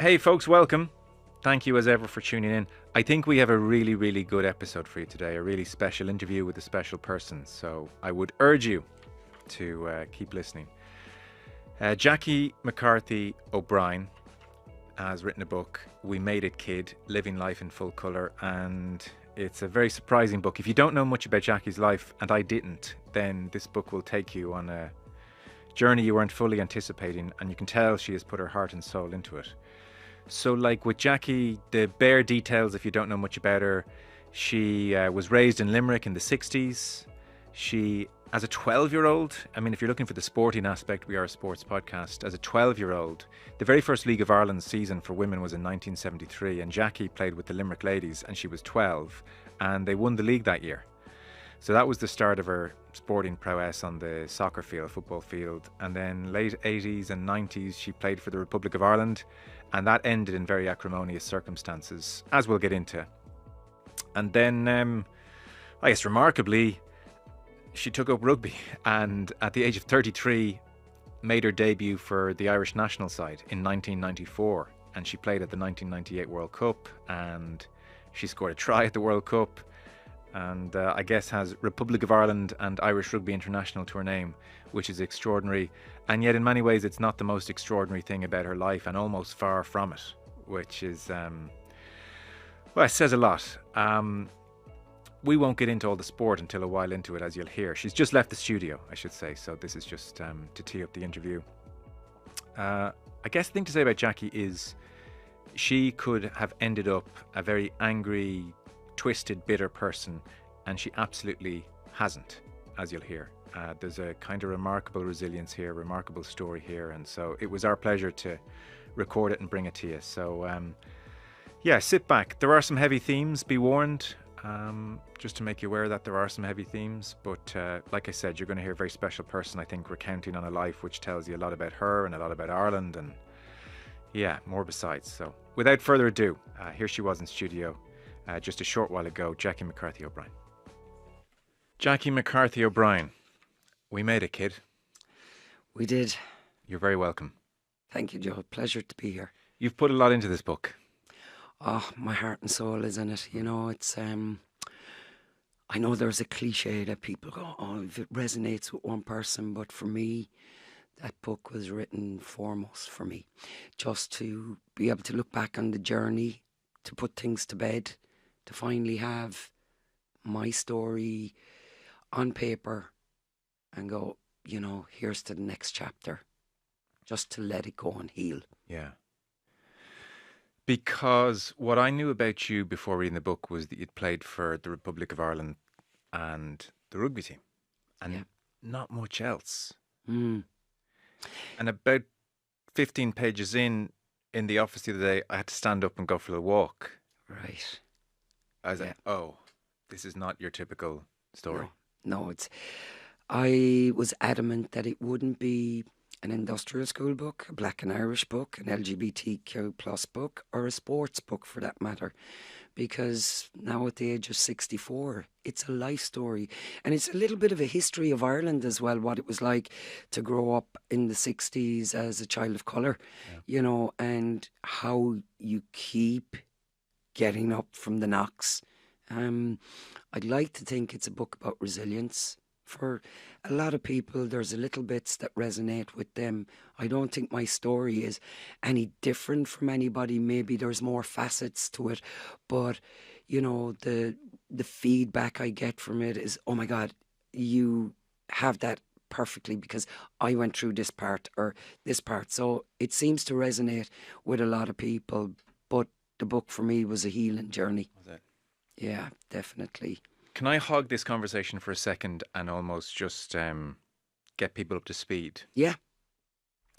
Hey folks, welcome. Thank you as ever for tuning in. I think we have a really, really good episode for you today, a really special interview with a special person. So I would urge you to keep listening. Jackie McCarthy O'Brien has written a book, We Made It Kid, Living Life in Full Colour, and it's a very surprising book. If you don't know much about Jackie's life, and I didn't, then this book will take you on a journey you weren't fully anticipating, and you can tell she has put her heart and soul into it. So like with Jackie, the bare details, if you don't know much about her, she was raised in Limerick in the 60s. She, as a 12-year-old, I mean, if you're looking for the sporting aspect, we are a sports podcast. As a 12-year-old, the very first League of Ireland season for women was in 1973, and Jackie played with the Limerick ladies, and she was 12, and they won the league that year. So that was the start of her sporting prowess on the soccer field, football field. And then late 80s and 90s, she played for the Republic of Ireland, and that ended in very acrimonious circumstances, as we'll get into. And then, I guess remarkably, she took up rugby, and at the age of 33, made her debut for the Irish national side in 1994. And she played at the 1998 World Cup, and she scored a try at the World Cup. And I guess has Republic of Ireland and Irish Rugby International to her name, which is extraordinary. And yet in many ways it's not the most extraordinary thing about her life, and almost far from it, which is, well, it says a lot. We won't get into all the sport until a while into it, as you'll hear. She's just left the studio, I should say, so this is just to tee up the interview. I guess the thing to say about Jackie is she could have ended up a very angry, twisted, bitter person, and she absolutely hasn't, as you'll hear. There's a kind of remarkable resilience here, remarkable story here, and so it was our pleasure to record it and bring it to you. So yeah, sit back. There are some heavy themes, be warned, just to make you aware that there are some heavy themes, but like I said, you're going to hear a very special person, I think, recounting on a life which tells you a lot about her and a lot about Ireland, and yeah, more besides. So without further ado, here she was in studio just a short while ago, Jackie McCarthy O'Brien. Jackie McCarthy O'Brien, we made it, kid. We did. You're very welcome. Thank you, Joe. Pleasure to be here. You've put a lot into this book. Oh, my heart and soul is in it. You know, it's, I know there's a cliche that people go, oh, if it resonates with one person, but for me, that book was written foremost for me. Just to be able to look back on the journey, to put things to bed, to finally have my story on paper and go, you know, here's to the next chapter. Just to let it go and heal. Yeah. Because what I knew about you before reading the book was that you'd played for the Republic of Ireland and the rugby team, and not much else. Mm. And about 15 pages in the office the other day, I had to stand up and go for a walk. Right. I was like, oh, this is not your typical story. No, I was adamant that it wouldn't be an industrial school book, a Black and Irish book, an LGBTQ plus book, or a sports book for that matter. Because now at the age of 64, it's a life story. And it's a little bit of a history of Ireland as well, what it was like to grow up in the 60s as a child of colour, you know, and how you keep getting up from the knocks. I'd like to think it's a book about resilience. For a lot of people, there's a little bits that resonate with them. I don't think my story is any different from anybody. Maybe there's more facets to it. But, you know, the feedback I get from it is, oh my God, you have that perfectly because I went through this part or this part. So it seems to resonate with a lot of people. But the book for me was a healing journey. Was it? Yeah, definitely. Can I hog this conversation for a second and almost just get people up to speed? Yeah.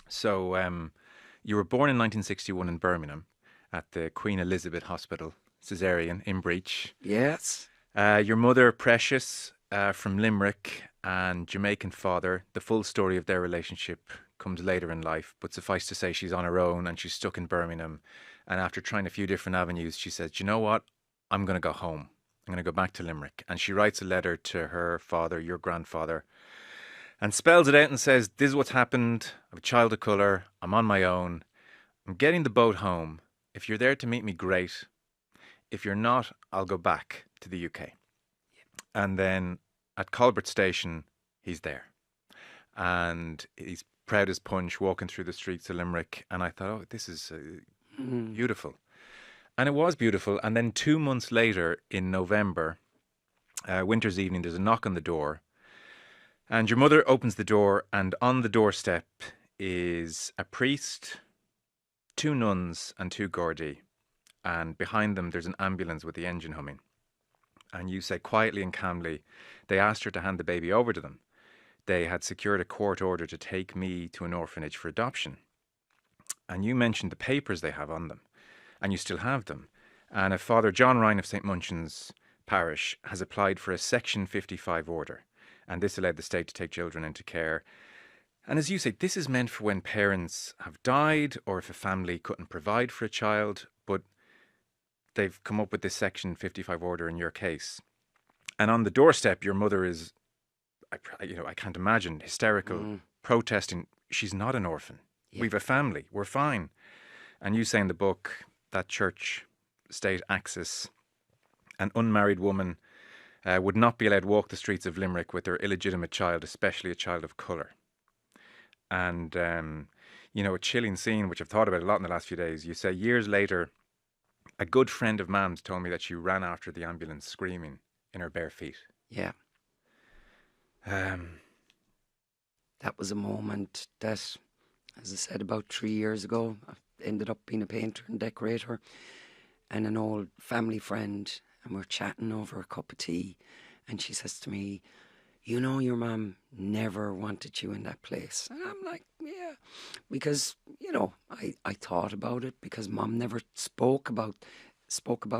So you were born in 1961 in Birmingham at the Queen Elizabeth Hospital, Caesarean, in Breach. Yes. Your mother, Precious, from Limerick, and Jamaican father. The full story of their relationship comes later in life, but suffice to say she's on her own and she's stuck in Birmingham. And after trying a few different avenues, she says, "Do you know what? I'm going to go home. I'm going to go back to Limerick." And she writes a letter to her father, your grandfather, and spells it out and says, "This is what's happened. I'm a child of colour. I'm on my own. I'm getting the boat home. If you're there to meet me, great. If you're not, I'll go back to the UK. And then at Colbert Station, he's there. And he's proud as punch, walking through the streets of Limerick. And I thought, oh, this is beautiful. And it was beautiful. And then 2 months later, in November, winter's evening, there's a knock on the door. And your mother opens the door, and on the doorstep is a priest, 2 nuns, and 2 Gardaí. And behind them, there's an ambulance with the engine humming. And you say quietly and calmly, they asked her to hand the baby over to them. They had secured a court order to take me to an orphanage for adoption. And you mentioned the papers they have on them, and you still have them. And a Father John Ryan of St. Munchin's Parish has applied for a Section 55 order, and this allowed the state to take children into care. And as you say, this is meant for when parents have died or if a family couldn't provide for a child, but they've come up with this Section 55 order in your case. And on the doorstep, your mother is, I can't imagine, hysterical, protesting. She's not an orphan. Yeah. We've a family. We're fine. And you say in the book that church-state axis, an unmarried woman would not be allowed to walk the streets of Limerick with their illegitimate child, especially a child of colour. And, a chilling scene, which I've thought about a lot in the last few days. You say years later, a good friend of Mam's told me that she ran after the ambulance screaming in her bare feet. Yeah. That was a moment that, as I said, about 3 years ago, I ended up being a painter and decorator, and an old family friend, and we're chatting over a cup of tea, and she says to me, you know, your mum never wanted you in that place. And I'm like, yeah, because, I thought about it because Mum never spoke about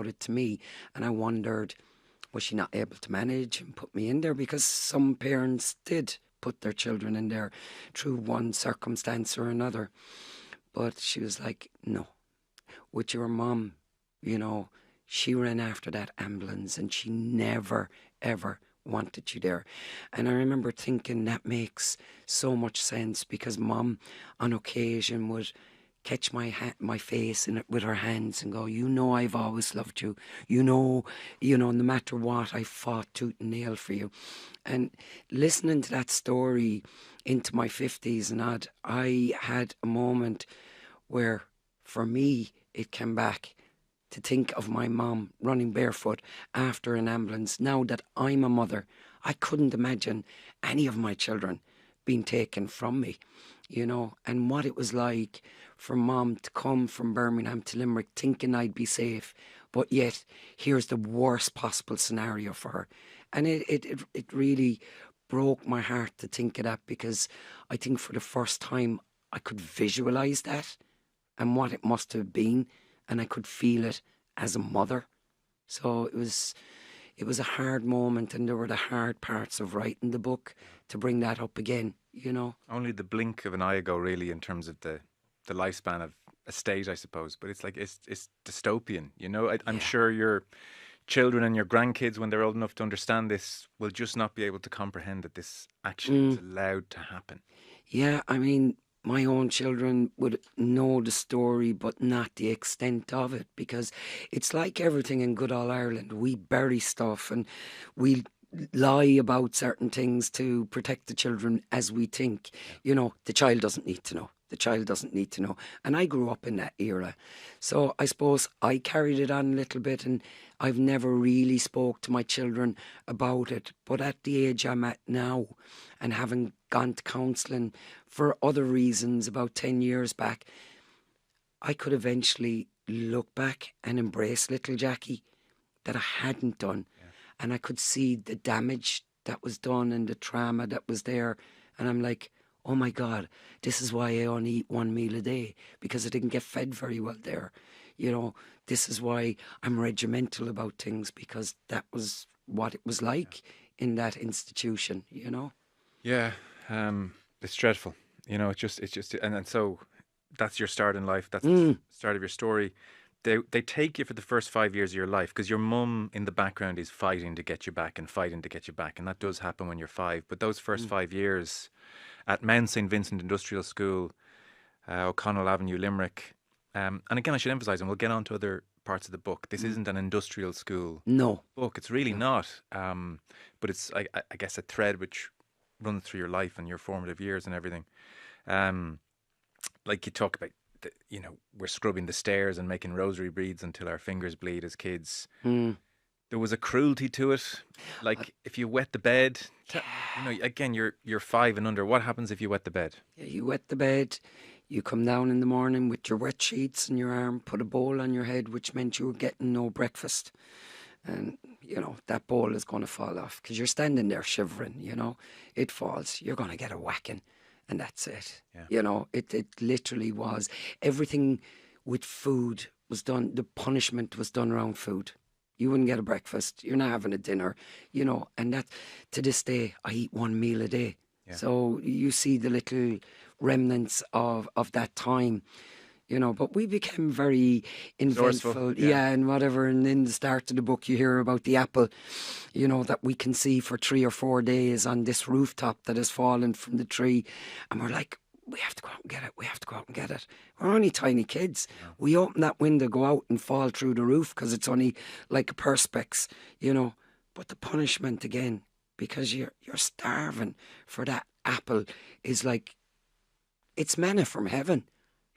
it to me, and I wondered, was she not able to manage and put me in there? Because some parents did put their children in there through one circumstance or another. But she was like, no, with your mum, she ran after that ambulance and she never, ever wanted you there. And I remember thinking that makes so much sense, because Mum on occasion would catch my face in it with her hands and go, I've always loved you. No matter what, I fought tooth and nail for you. And listening to that story into my 50s and odd, I had a moment where, for me, it came back to think of my mum running barefoot after an ambulance. Now that I'm a mother, I couldn't imagine any of my children being taken from me, and what it was like for Mum to come from Birmingham to Limerick thinking I'd be safe, but yet here's the worst possible scenario for her. And it really broke my heart to think of that, because I think for the first time I could visualise that and what it must have been, and I could feel it as a mother. So it was a hard moment, and there were the hard parts of writing the book to bring that up again, Only the blink of an eye ago, really, in terms of the lifespan of a state, I suppose. But it's like, it's dystopian, I'm sure your children and your grandkids, when they're old enough to understand this, will just not be able to comprehend that this actually was allowed to happen. Yeah, I mean, my own children would know the story, but not the extent of it, because it's like everything in good old Ireland. We bury stuff and we lie about certain things to protect the children as we think. The child doesn't need to know. The child doesn't need to know. And I grew up in that era. So I suppose I carried it on a little bit, and I've never really spoke to my children about it. But at the age I'm at now, and having gone to counselling for other reasons about 10 years back, I could eventually look back and embrace little Jackie that I hadn't done. Yeah. And I could see the damage that was done and the trauma that was there. And I'm like, oh my God, this is why I only eat one meal a day, because I didn't get fed very well there. This is why I'm regimental about things, because that was what it was like in that institution, Yeah, it's dreadful. It's just, and so that's your start in life. That's the start of your story. They take you for the first 5 years of your life, because your mum in the background is fighting to get you back, and that does happen when you're 5. But those first 5 years at Mount St. Vincent Industrial School, O'Connell Avenue, Limerick, And again, I should emphasize, and we'll get on to other parts of the book, this isn't an industrial school No. book. It's really not. But it's, I guess, a thread which runs through your life and your formative years and everything. Um, like you talk about, we're scrubbing the stairs and making rosary beads until our fingers bleed as kids. Mm. There was a cruelty to it. Like if you wet the bed, again, you're 5 and under. What happens if you wet the bed? Yeah, you wet the bed, you come down in the morning with your wet sheets in your arm, put a bowl on your head, which meant you were getting no breakfast. And, that bowl is going to fall off because you're standing there shivering, It falls, you're going to get a whacking, and that's it. Yeah. It literally was. Everything with food was done, the punishment was done around food. You wouldn't get a breakfast, you're not having a dinner, and that, to this day, I eat one meal a day. Yeah. So you see the little remnants of that time, but we became very inventful. Resourceful, And whatever. And in the start of the book, you hear about the apple, that we can see for 3 or 4 days on this rooftop that has fallen from the tree. And we're like, we have to go out and get it. We have to go out and get it. We're only tiny kids. Yeah. We open that window, go out and fall through the roof because it's only like a perspex, But the punishment again, because you're starving for that apple, is like, it's manna from heaven,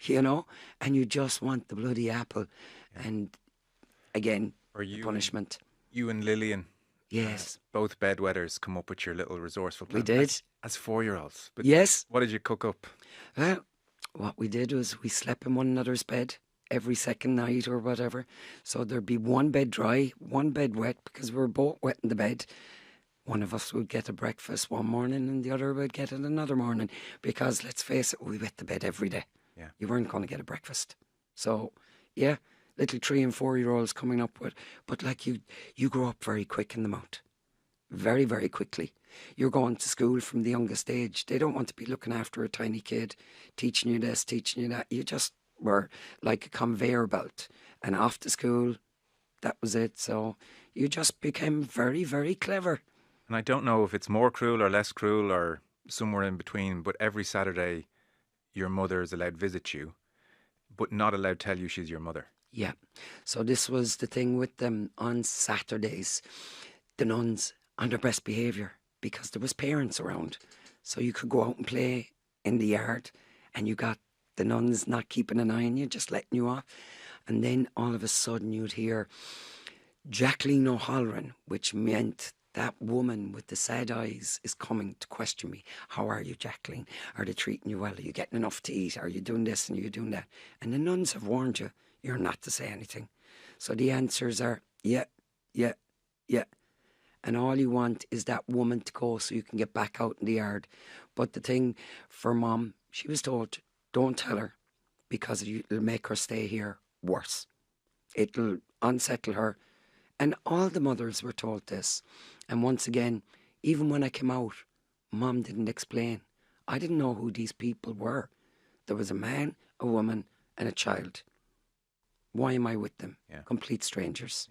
and you just want the bloody apple. Yeah. And again, the punishment. You and Lillian, yes, both bedwetters, come up with your little resourceful plan. We did. As 4-year-olds. But yes. What did you cook up? Well, what we did was we slept in one another's bed every second night or whatever. So there'd be one bed dry, one bed wet, because we were both wet in the bed. One of us would get a breakfast one morning and the other would get it another morning. Because, let's face it, we wet the bed every day. Yeah. You weren't going to get a breakfast. So, yeah, little 3 and 4-year-olds coming up with... But, like, you grow up very quick in the mouth. Very, very quickly. You're going to school from the youngest age. They don't want to be looking after a tiny kid, teaching you this, teaching you that. You just were like a conveyor belt. And after school, that was it. So you just became very, very clever. And I don't know if it's more cruel or less cruel or somewhere in between, but every Saturday your mother is allowed to visit you, but not allowed to tell you she's your mother. Yeah. So this was the thing with them on Saturdays. The nuns on their best behaviour, because there was parents around. So you could go out and play in the yard and you got the nuns not keeping an eye on you, just letting you off. And then all of a sudden you'd hear Jacqueline O'Halloran, which meant that woman with the sad eyes is coming to question me. How are you, Jacqueline? Are they treating you well? Are you getting enough to eat? Are you doing this and are you doing that? And the nuns have warned you, you're not to say anything. So the answers are, yeah. And all you want is that woman to go so you can get back out in the yard. But the thing for Mom, she was told, don't tell her, because it'll make her stay here worse. It'll unsettle her. And all the mothers were told this. And once again, even when I came out, Mom didn't explain. I didn't know who these people were. There was a man, a woman, and a child. Why am I with them? Yeah. Complete strangers.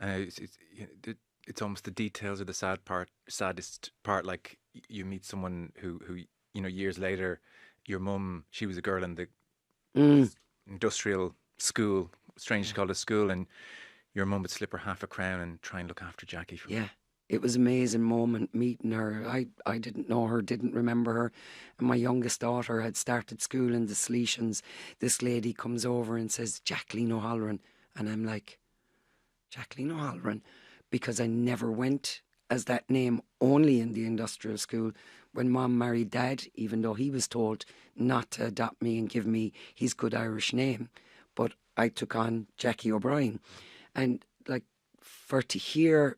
Yeah. It's almost the details are the saddest part. Like you meet someone who years later, your mum, she was a girl in the industrial school, strange to call it a school, and your mum would slip her half a crown and try and look after Jackie. Yeah. It was an amazing moment meeting her. I didn't know her, didn't remember her. And my youngest daughter had started school in the Salesians. This lady comes over and says, Jacqueline O'Halloran. And I'm like, Jacqueline O'Halloran? Because I never went as that name only in the industrial school. When Mom married Dad, even though he was told not to adopt me and give me his good Irish name, but I took on Jackie O'Brien. And like, for to hear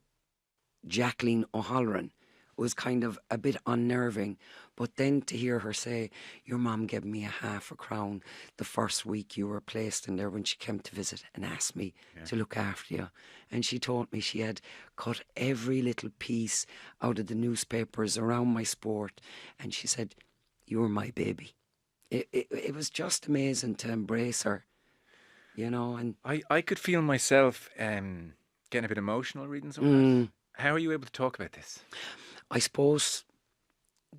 Jacqueline O'Halloran was kind of a bit unnerving. But then to hear her say, your mum gave me a half a crown the first week you were placed in there when she came to visit and asked me to look after you. And she told me she had cut every little piece out of the newspapers around my sport. And she said, you're my baby. It was just amazing to embrace her, And I could feel myself getting a bit emotional reading some of that. How are you able to talk about this? I suppose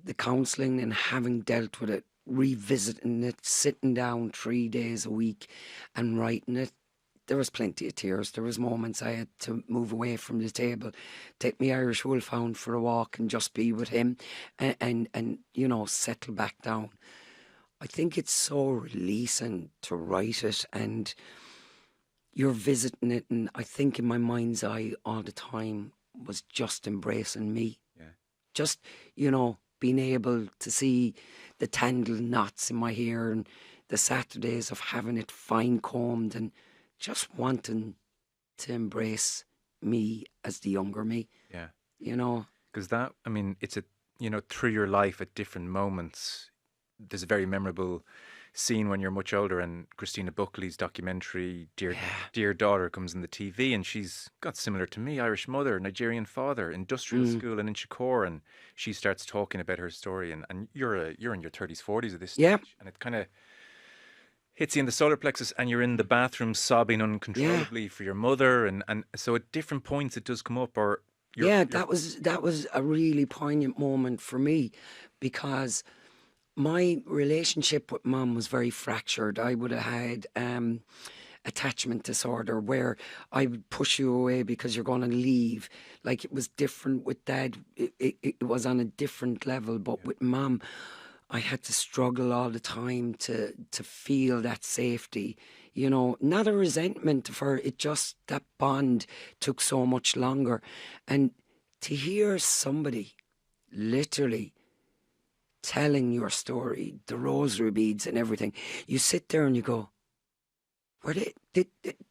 the counselling and having dealt with it revisiting it, sitting down 3 days a week and writing it. There was plenty of tears. There was moments I had to move away from the table, take my Irish wolfhound for a walk and just be with him and you know, settle back down. I think it's so releasing to write it, and you're visiting it, and I think in my mind's eye all the time was just embracing me. Yeah. Just, you know, being able to see the tangled knots in my hair and the Saturdays of having it fine combed and just wanting to embrace me as the younger me, Yeah. you know. Because that, I mean, it's a, you know, through your life at different moments, there's a very memorable scene when you're much older and Christina Buckley's documentary, Dear Daughter, comes in the TV, and she's got similar to me, Irish mother, Nigerian father, industrial school and in Shakur, and she starts talking about her story, and you're in your 30s, 40s at this stage, Yeah. and it kind of hits you in the solar plexus, and you're in the bathroom sobbing uncontrollably for your mother, and so at different points it does come up, or That was a really poignant moment for me, because my relationship with mum was very fractured. I would have had attachment disorder, where I would push you away because you're going to leave. Like, it was different with dad. It was on a different level. But with mum, I had to struggle all the time to feel that safety. You know, not a resentment of her. It just, that bond took so much longer. And to hear somebody literally telling your story, the rosary beads and everything, you sit there and you go, did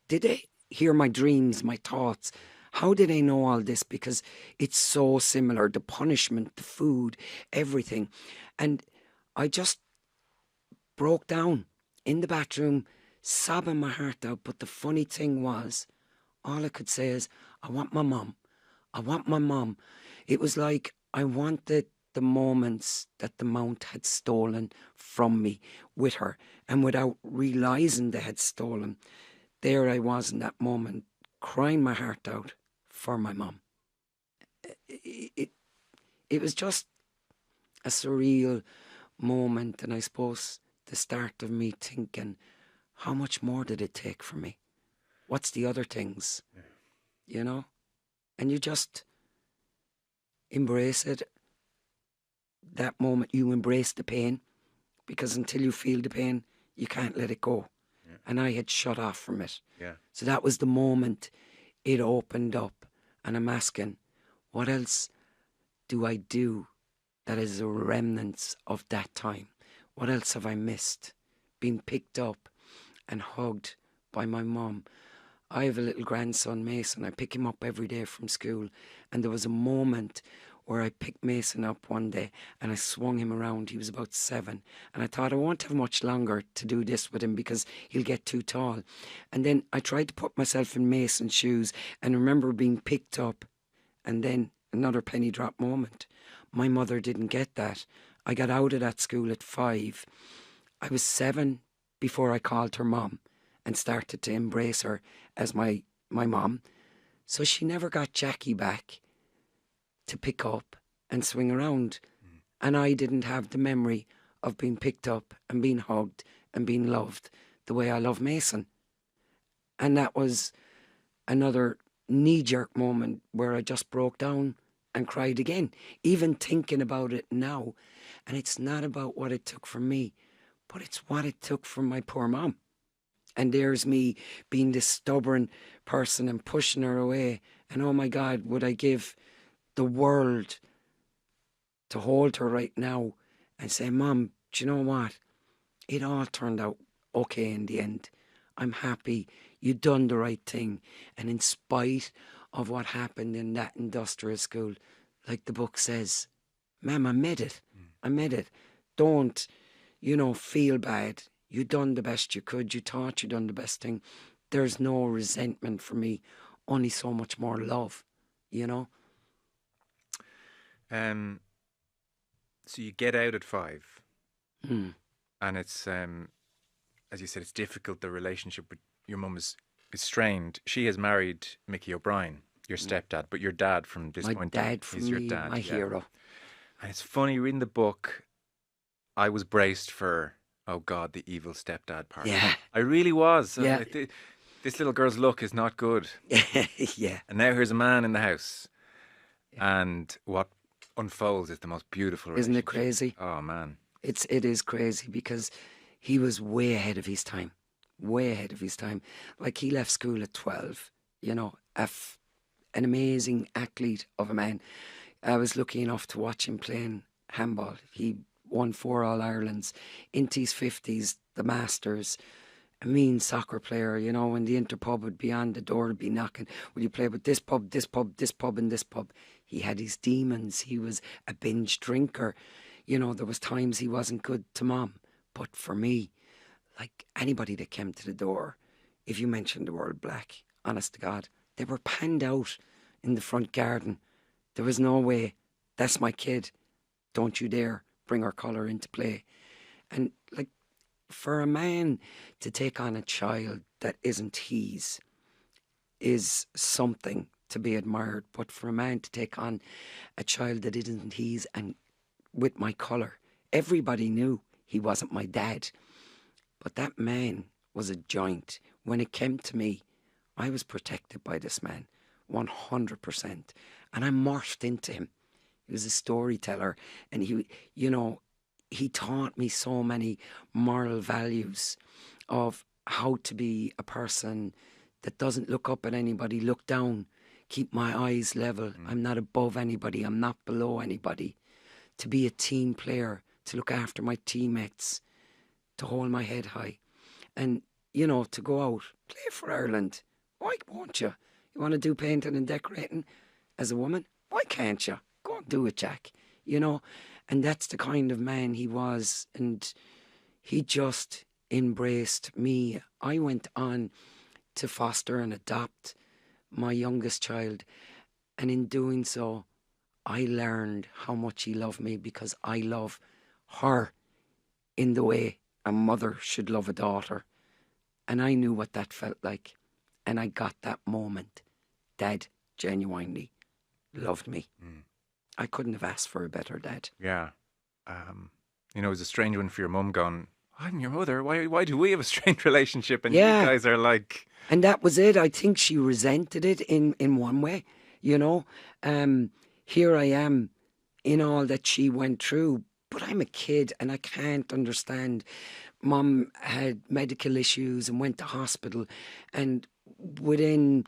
they hear my dreams, my thoughts? How did they know all this? Because it's so similar, the punishment, the food, everything. And I just broke down in the bathroom, sobbing my heart out. But the funny thing was, all I could say is, I want my mum. I want my mum. It was like I wanted the moments that the Mount had stolen from me with her, and without realising they had stolen, there I was in that moment, crying my heart out for my mum. It was just a surreal moment, and I suppose the start of me thinking, how much more did it take from me? What's the other things? You know? And you just embrace it. That moment you embrace the pain, because until you feel the pain, you can't let it go. Yeah. And I had shut off from it. Yeah. So that was the moment it opened up, and I'm asking, what else do I do that is a remnants of that time? What else have I missed? Being picked up and hugged by my mum. I have a little grandson, Mason. I pick him up every day from school, and there was a moment where I picked Mason up one day and I swung him around. He was about 7, and I thought I won't have much longer to do this with him because he'll get too tall. And then I tried to put myself in Mason's shoes and remember being picked up, and then another penny drop moment. My mother didn't get that. I got out of that school at 5. I was 7 before I called her mum and started to embrace her as my mum. So she never got Jackie back to pick up and swing around. And I didn't have the memory of being picked up and being hugged and being loved the way I love Mason. And that was another knee-jerk moment where I just broke down and cried again, even thinking about it now. And it's not about what it took from me, but it's what it took from my poor mom. And there's me being this stubborn person and pushing her away. And oh my God, would I give the world to hold her right now and say, Mom, do you know what? It all turned out okay in the end. I'm happy. You done the right thing. And in spite of what happened in that industrial school, like the book says, Ma'am, I made it. I made it. Don't, feel bad. You done the best you could. You thought you done the best thing. There's no resentment for me. Only so much more love, So you get out at 5, Hmm. and it's as you said, it's difficult. The relationship with your mum is strained. She has married Mickey O'Brien, your stepdad, but your dad from this My point dad on, for he's your me, dad, my hero. And it's funny reading the book. I was braced for, oh God, the evil stepdad part. Yeah. I really was. Yeah. This little girl's look is not good. Yeah. And now here's a man in the house. And what unfolds is the most beautiful Isn't it relationship. crazy? Oh, man. It is crazy because he was way ahead of his time. Way ahead of his time. Like, he left school at 12, you know, an amazing athlete of a man. I was lucky enough to watch him playing handball. He won 4 All-Irelands, into his 50s, the Masters. A mean soccer player, you know, when the interpub would be on, the door would be knocking. Will you play with this pub, this pub, this pub and this pub? He had his demons. He was a binge drinker. You know, there was times he wasn't good to mom. But for me, like, anybody that came to the door, if you mentioned the word black, honest to God, they were panned out in the front garden. There was no way, that's my kid. Don't you dare bring her colour into play. And, like, for a man to take on a child that isn't his is something to be admired. But for a man to take on a child that isn't his, and with my colour, everybody knew he wasn't my dad. But that man was a giant. When it came to me, I was protected by this man, 100%. And I morphed into him. He was a storyteller, and he, you know, he taught me so many moral values of how to be a person that doesn't look up at anybody, look down, keep my eyes level. I'm not above anybody, I'm not below anybody. To be a team player, to look after my teammates, to hold my head high. And, you know, to go out, play for Ireland. Why won't you? You want to do painting and decorating as a woman? Why can't you? Go and do it, Jack. You know, and that's the kind of man he was. And he just embraced me. I went on to foster and adopt my youngest child. And in doing so, I learned how much he loved me, because I love her in the way a mother should love a daughter. And I knew what that felt like. And I got that moment. Dad genuinely loved me. I couldn't have asked for a better dad. Yeah. You know, it was a strange one for your mum going, I'm your mother. Why do we have a strange relationship? And Yeah. you guys are like... And that was it. I think she resented it in one way, you know. Here I am in all that she went through, but I'm a kid and I can't understand. Mum had medical issues and went to hospital, and within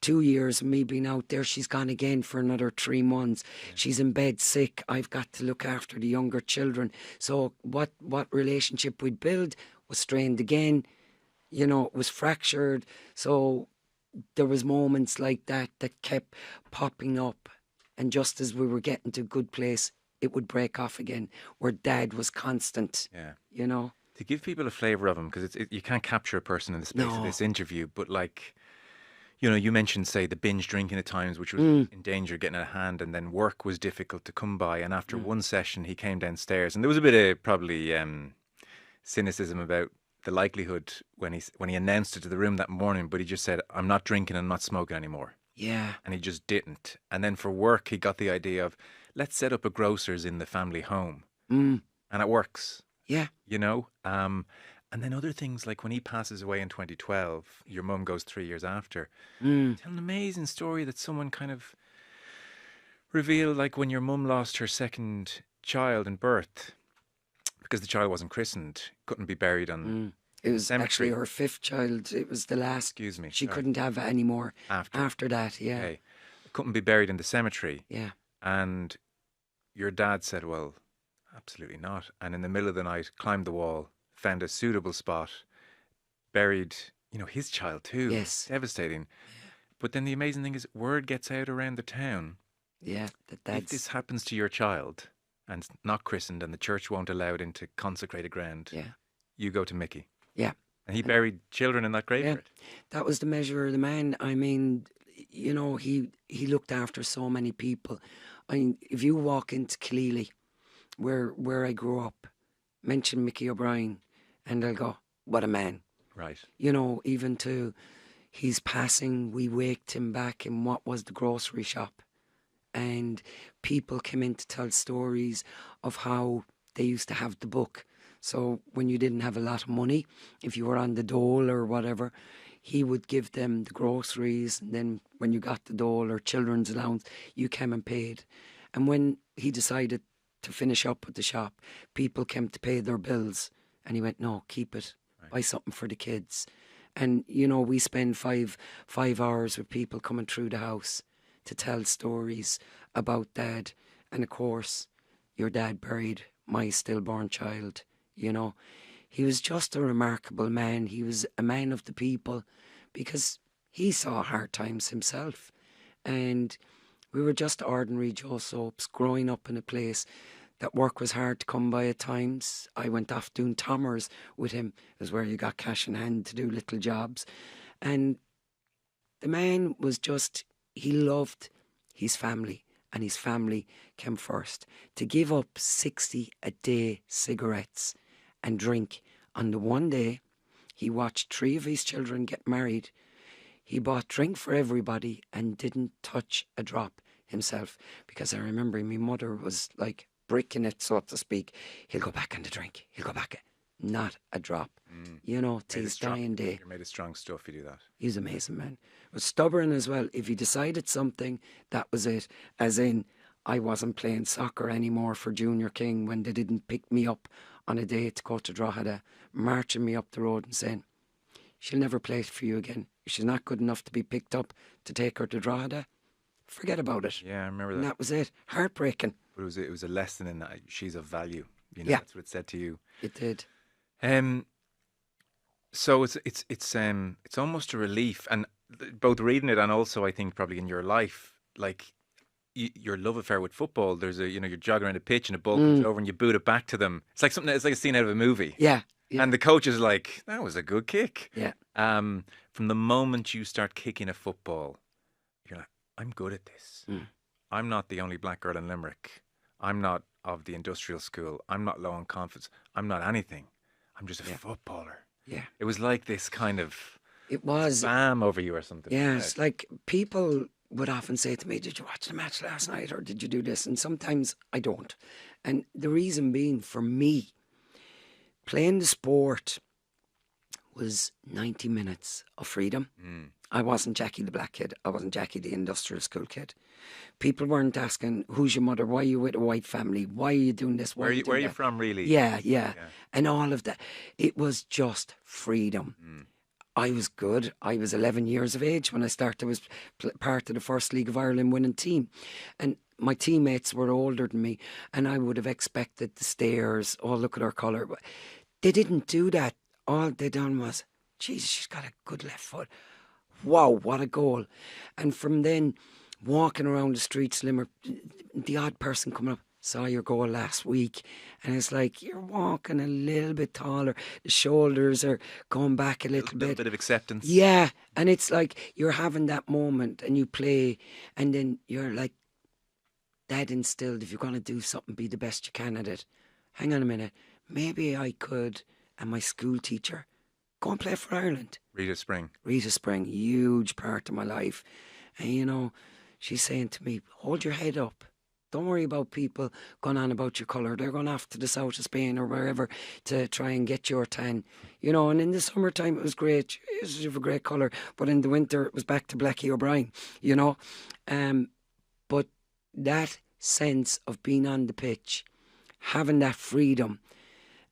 2 years of me being out there, she's gone again for another 3 months. She's in bed sick. I've got to look after the younger children. So what relationship we'd build was strained again. You know, it was fractured. So there was moments like that that kept popping up. And just as we were getting to a good place, it would break off again, where Dad was constant. Yeah. You know? To give people a flavour of him, because you can't capture a person in the space of No. this interview, but like, you know, you mentioned, say, the binge drinking at times, which was in danger of getting out of hand, and then work was difficult to come by. And after one session, he came downstairs, and there was a bit of probably cynicism about the likelihood when he announced it to the room that morning, but he just said, I'm not drinking and I'm not smoking anymore. Yeah. And he just didn't. And then for work, he got the idea of, let's set up a grocer's in the family home. And it works. Yeah. You know? And then other things, like when he passes away in 2012, your mum goes 3 years after. Tell an amazing story that someone kind of revealed, like when your mum lost her second child in birth, because the child wasn't christened, couldn't be buried on It was cemetery. actually her 5th child. It was the last. Excuse me. She sorry. couldn't have any more After that. Yeah. Okay. Couldn't be buried in the cemetery. Yeah. And your dad said, well, absolutely not. And in the middle of the night, climbed the wall, found a suitable spot, buried, you know, his child too. Yes. Devastating. Yeah. But then the amazing thing is, word gets out around the town. Yeah. If this happens to your child and it's not christened and the church won't allow it into consecrated ground, you go to Mickey. Yeah. And he buried children in that graveyard. Yeah. That was the measure of the man. I mean, you know, he looked after so many people. I mean, if you walk into Killeely, where I grew up, mention Mickey O'Brien, and they'll go, what a man. Right. You know, even to his passing, we waked him back in what was the grocery shop. And people came in to tell stories of how they used to have the book. So when you didn't have a lot of money, if you were on the dole or whatever, he would give them the groceries. And then when you got the dole or children's allowance, you came and paid. And when he decided to finish up with the shop, people came to pay their bills. And he went, no, keep it. Right. Buy something for the kids. And, you know, we spend five hours with people coming through the house to tell stories about Dad. And of course, your dad buried my stillborn child, you know. He was just a remarkable man. He was a man of the people because he saw hard times himself. And we were just ordinary Joe Soaps growing up in a place that work was hard to come by at times. I went off doing Tommers with him. It was where you got cash in hand to do little jobs. And the man was just, he loved his family, and his family came first. To give up 60 a day cigarettes and drink on the one day he watched 3 of his children get married, he bought drink for everybody and didn't touch a drop himself. Because I remember my mother was like bricking it, so to speak. He'll go back on the drink. He'll go back. Not a drop. You know, to his dying day. You're made of strong stuff, you do that. He's an amazing man. Was stubborn as well. If he decided something, that was it. As in, I wasn't playing soccer anymore for Junior King when they didn't pick me up on a day to go to Drogheda, marching me up the road and saying, she'll never play for you again. If she's not good enough to be picked up to take her to Drogheda, forget about it. Yeah, I remember that. And that was it. Heartbreaking. But it was a lesson in that she's of value. You know, Yeah. that's what it said to you. It did. So it's almost a relief, and both reading it and also I think probably in your life, like your love affair with football. There's you're jogging around a pitch and a ball comes over and you boot it back to them. It's like something. It's like a scene out of a movie. Yeah. Yeah. And the coach is like, that was a good kick. Yeah. From the moment you start kicking a football, you're like, I'm good at this. I'm not the only black girl in Limerick. I'm not of the industrial school. I'm not low on confidence. I'm not anything. I'm just a footballer. Yeah. It was like this kind of It was. spam over you or something. Yeah, it's like people would often say to me, did you watch the match last night or did you do this? And sometimes I don't. And the reason being, for me, playing the sport was 90 minutes of freedom. I wasn't Jackie the black kid. I wasn't Jackie the industrial school kid. People weren't asking, who's your mother? Why are you with a white family? Why are you doing this? Where are you from, really? Yeah. And all of that. It was just freedom. I was good. I was 11 years of age when I started. I was part of the First League of Ireland winning team. And my teammates were older than me, and I would have expected the stares, oh, look at her colour. But they didn't do that. All they done was, Jesus, she's got a good left foot. Wow, what a goal. And from then, walking around the streets, Limerick, the odd person coming up, saw your goal last week. And it's like, you're walking a little bit taller. The shoulders are going back a little bit. A bit of acceptance. Yeah. And it's like you're having that moment and you play. And then you're like, Dad instilled, if you're going to do something, be the best you can at it. Hang on a minute. Maybe I could, and my school teacher, go and play for Ireland. Rita Spring, huge part of my life. And, you know, she's saying to me, hold your head up. Don't worry about people going on about your colour. They're going off to the south of Spain or wherever to try and get your tan. You know, and in the summertime it was great. It was of a great colour. But in the winter it was back to Jackie O'Brien, you know. But that sense of being on the pitch, having that freedom,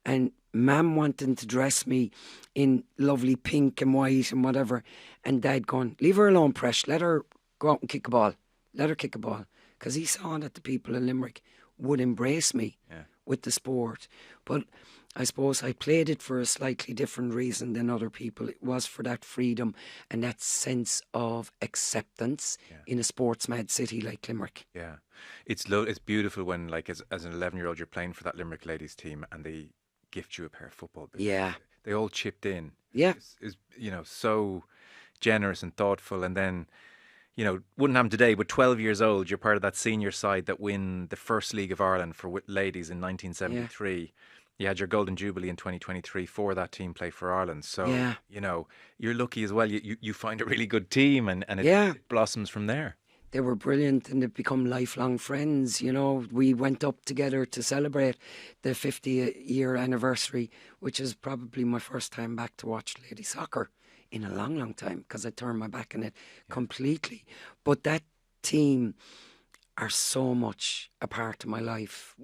and Mam wanting to dress me in lovely pink and white and whatever, and Dad going, leave her alone, Presh, let her go out and kick a ball. Let her kick a ball. Because he saw that the people in Limerick would embrace me with the sport. But I suppose I played it for a slightly different reason than other people. It was for that freedom and that sense of acceptance in a sports-mad city like Limerick. Yeah. It's beautiful when, like, as an 11-year-old, you're playing for that Limerick ladies team and they gift you a pair of football boots. Yeah. They all chipped in. Yeah. It's so generous and thoughtful. And then, you know, wouldn't happen today, but 12 years old, you're part of that senior side that win the First League of Ireland for ladies in 1973. Yeah. You had your Golden Jubilee in 2023 for that team play for Ireland. So, you know, you're lucky as well. You find a really good team and it blossoms from there. They were brilliant and they've become lifelong friends. You know, we went up together to celebrate the 50-year anniversary, which is probably my first time back to watch lady soccer in a long, long time because I turned my back on it completely. But that team are so much a part of my life.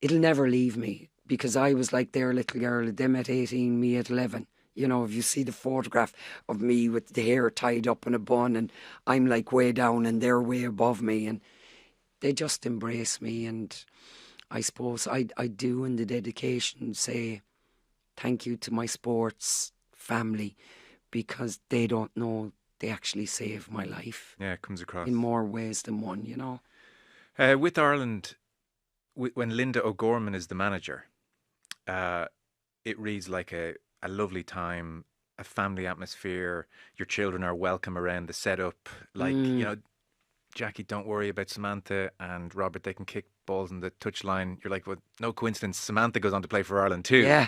It'll never leave me because I was like their little girl, them at 18, me at 11. You know, if you see the photograph of me with the hair tied up in a bun and I'm like way down and they're way above me, and they just embrace me. And I suppose I do in the dedication say thank you to my sports family because they don't know they actually saved my life. Yeah, it comes across in more ways than one, you know. With Ireland, when Linda O'Gorman is the manager, it reads like a lovely time, a family atmosphere. Your children are welcome around the setup. Like, you know, Jackie, don't worry about Samantha and Robert. They can kick balls in the touchline. You're like, well, no coincidence. Samantha goes on to play for Ireland too. Yeah,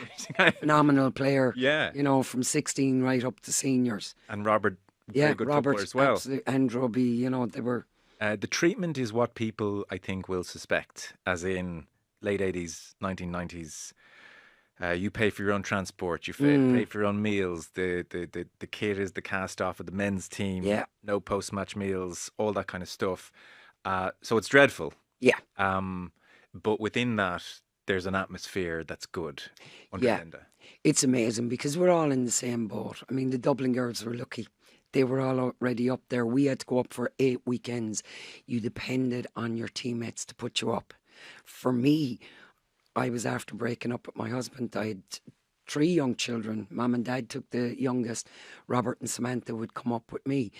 phenomenal player. Yeah. You know, from 16 right up to seniors. And Robert, Yeah, very good Robert footballer as well. Absolutely, and Rugby, you know, they were... The treatment is what people, I think, will suspect, as in late 80s, 1990s. You pay for your own transport. You pay for your own meals. The kid is the cast off of the men's team. Yeah. No post match meals. All that kind of stuff. So it's dreadful. Yeah. But within that, there's an atmosphere that's good under Linda. It's amazing because we're all in the same boat. I mean, the Dublin girls were lucky. They were all already up there. We had to go up for 8 weekends. You depended on your teammates to put you up. For me, I was after breaking up with my husband. I had 3 young children. Mum and Dad took the youngest. Robert and Samantha would come up with me.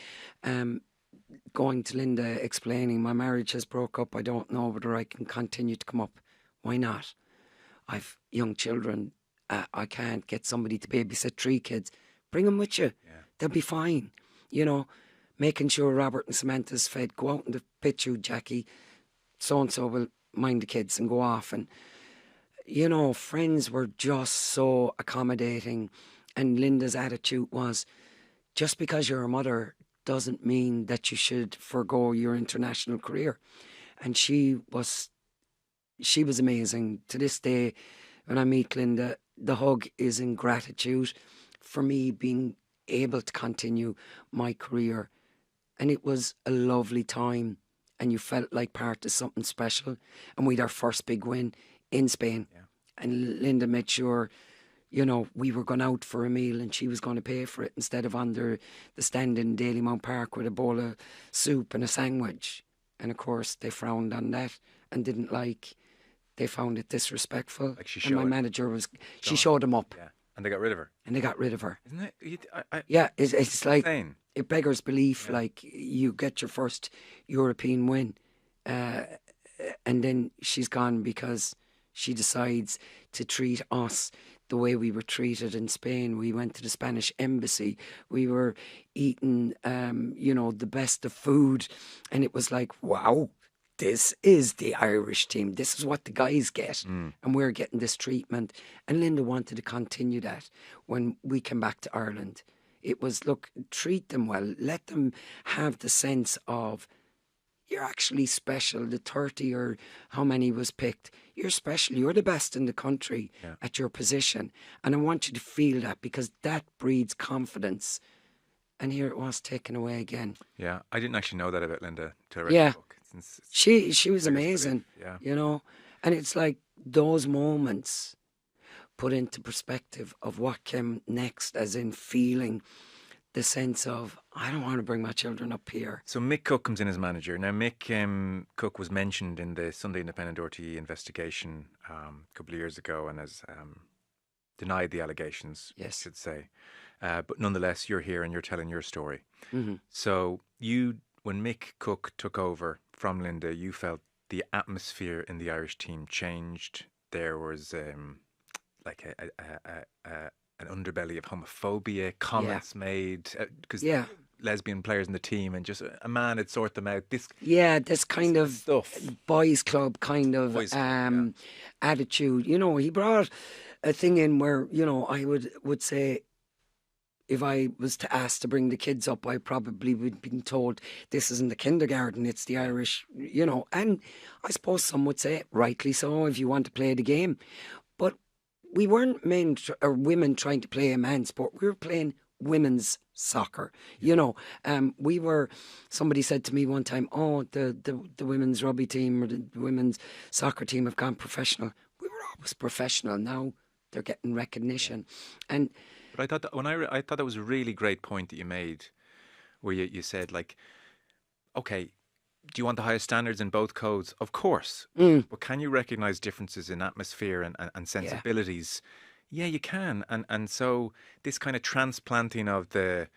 Going to Linda, explaining my marriage has broke up. I don't know whether I can continue to come up. Why not? I've young children. I can't get somebody to babysit 3 kids. Bring them with you. Yeah. They'll be fine. You know, making sure Robert and Samantha's fed. Go out in the pitch, you, Jackie. So-and-so will mind the kids and go off. And, you know, friends were just so accommodating. And Linda's attitude was, just because you're a mother doesn't mean that you should forgo your international career. And she was amazing. To this day, when I meet Linda, the hug is in gratitude for me being able to continue my career. And it was a lovely time. And you felt like part of something special. And we had our first big win in Spain. Yeah. And Linda made sure, you know, we were going out for a meal and she was going to pay for it instead of under the stand in Dalymount Park with a bowl of soup and a sandwich. And of course, they frowned on that and didn't like. They found it disrespectful. Like she showed. And my manager was, she showed them up. Yeah. And they got rid of her. And they got rid of her. Isn't it? Yeah, it's like, insane. It beggars belief. Yeah. Like, you get your first European win and then she's gone because she decides to treat us the way we were treated in Spain. We went to the Spanish embassy. We were eating, you know, the best of food. And it was like, wow, this is the Irish team. This is what the guys get. And we're getting this treatment. And Linda wanted to continue that when we came back to Ireland. It was, look, treat them well. Let them have the sense of, you're actually special. The 30 or how many was picked. You're special. You're the best in the country at your position. And I want you to feel that because that breeds confidence. And here it was taken away again. Yeah, I didn't actually know that about Linda till I read the book. She was amazing, you know. And it's like those moments put into perspective of what came next, as in feeling the sense of, I don't want to bring my children up here. So Mick Cook comes in as manager. Now, Mick Cook was mentioned in the Sunday Independent RTE investigation a couple of years ago and has denied the allegations, I should say. But nonetheless, you're here and you're telling your story. Mm-hmm. So when Mick Cook took over from Linda, you felt the atmosphere in the Irish team changed. There was like an underbelly of homophobia, comments made because lesbian players in the team, and just a man had sort them out. This kind of stuff, boys' club kind of attitude. You know, he brought a thing in where, you know, I would say if I was to ask to bring the kids up, I probably would be told this isn't the kindergarten, it's the Irish, you know. And I suppose some would say, rightly so, if you want to play the game. But we weren't or women trying to play a man's sport. We were playing women's soccer. You know, somebody said to me one time, oh, the women's rugby team or the women's soccer team have gone professional. We were always professional. Now they're getting recognition. And But I thought that I thought that was a really great point that you made, where you said, like, okay, do you want the highest standards in both codes? Of course. But can you recognize differences in atmosphere and sensibilities? Yeah, you can. And so this kind of transplanting of the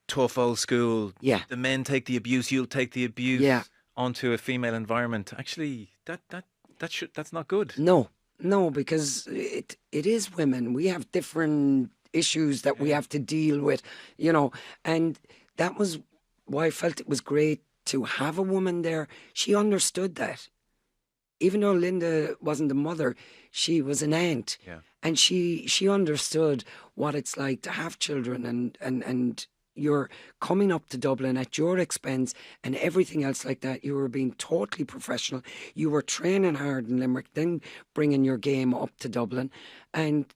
tough old school, yeah, the men take the abuse, you'll take the abuse, yeah. onto a female environment. Actually, that's not good. No, because it is women. We have different issues that we have to deal with, you know. And that was why I felt it was great to have a woman there. She understood that. Even though Linda wasn't a mother, she was an aunt. Yeah. And she understood what it's like to have children, and you're coming up to Dublin at your expense and everything else like that. You were being totally professional. You were training hard in Limerick, then bringing your game up to Dublin. And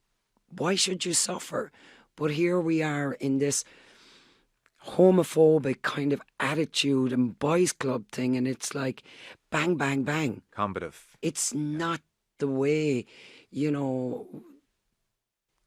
why should you suffer? But here we are in this homophobic kind of attitude and boys club thing, and it's like bang, bang, bang. Combative. It's not the way, you know,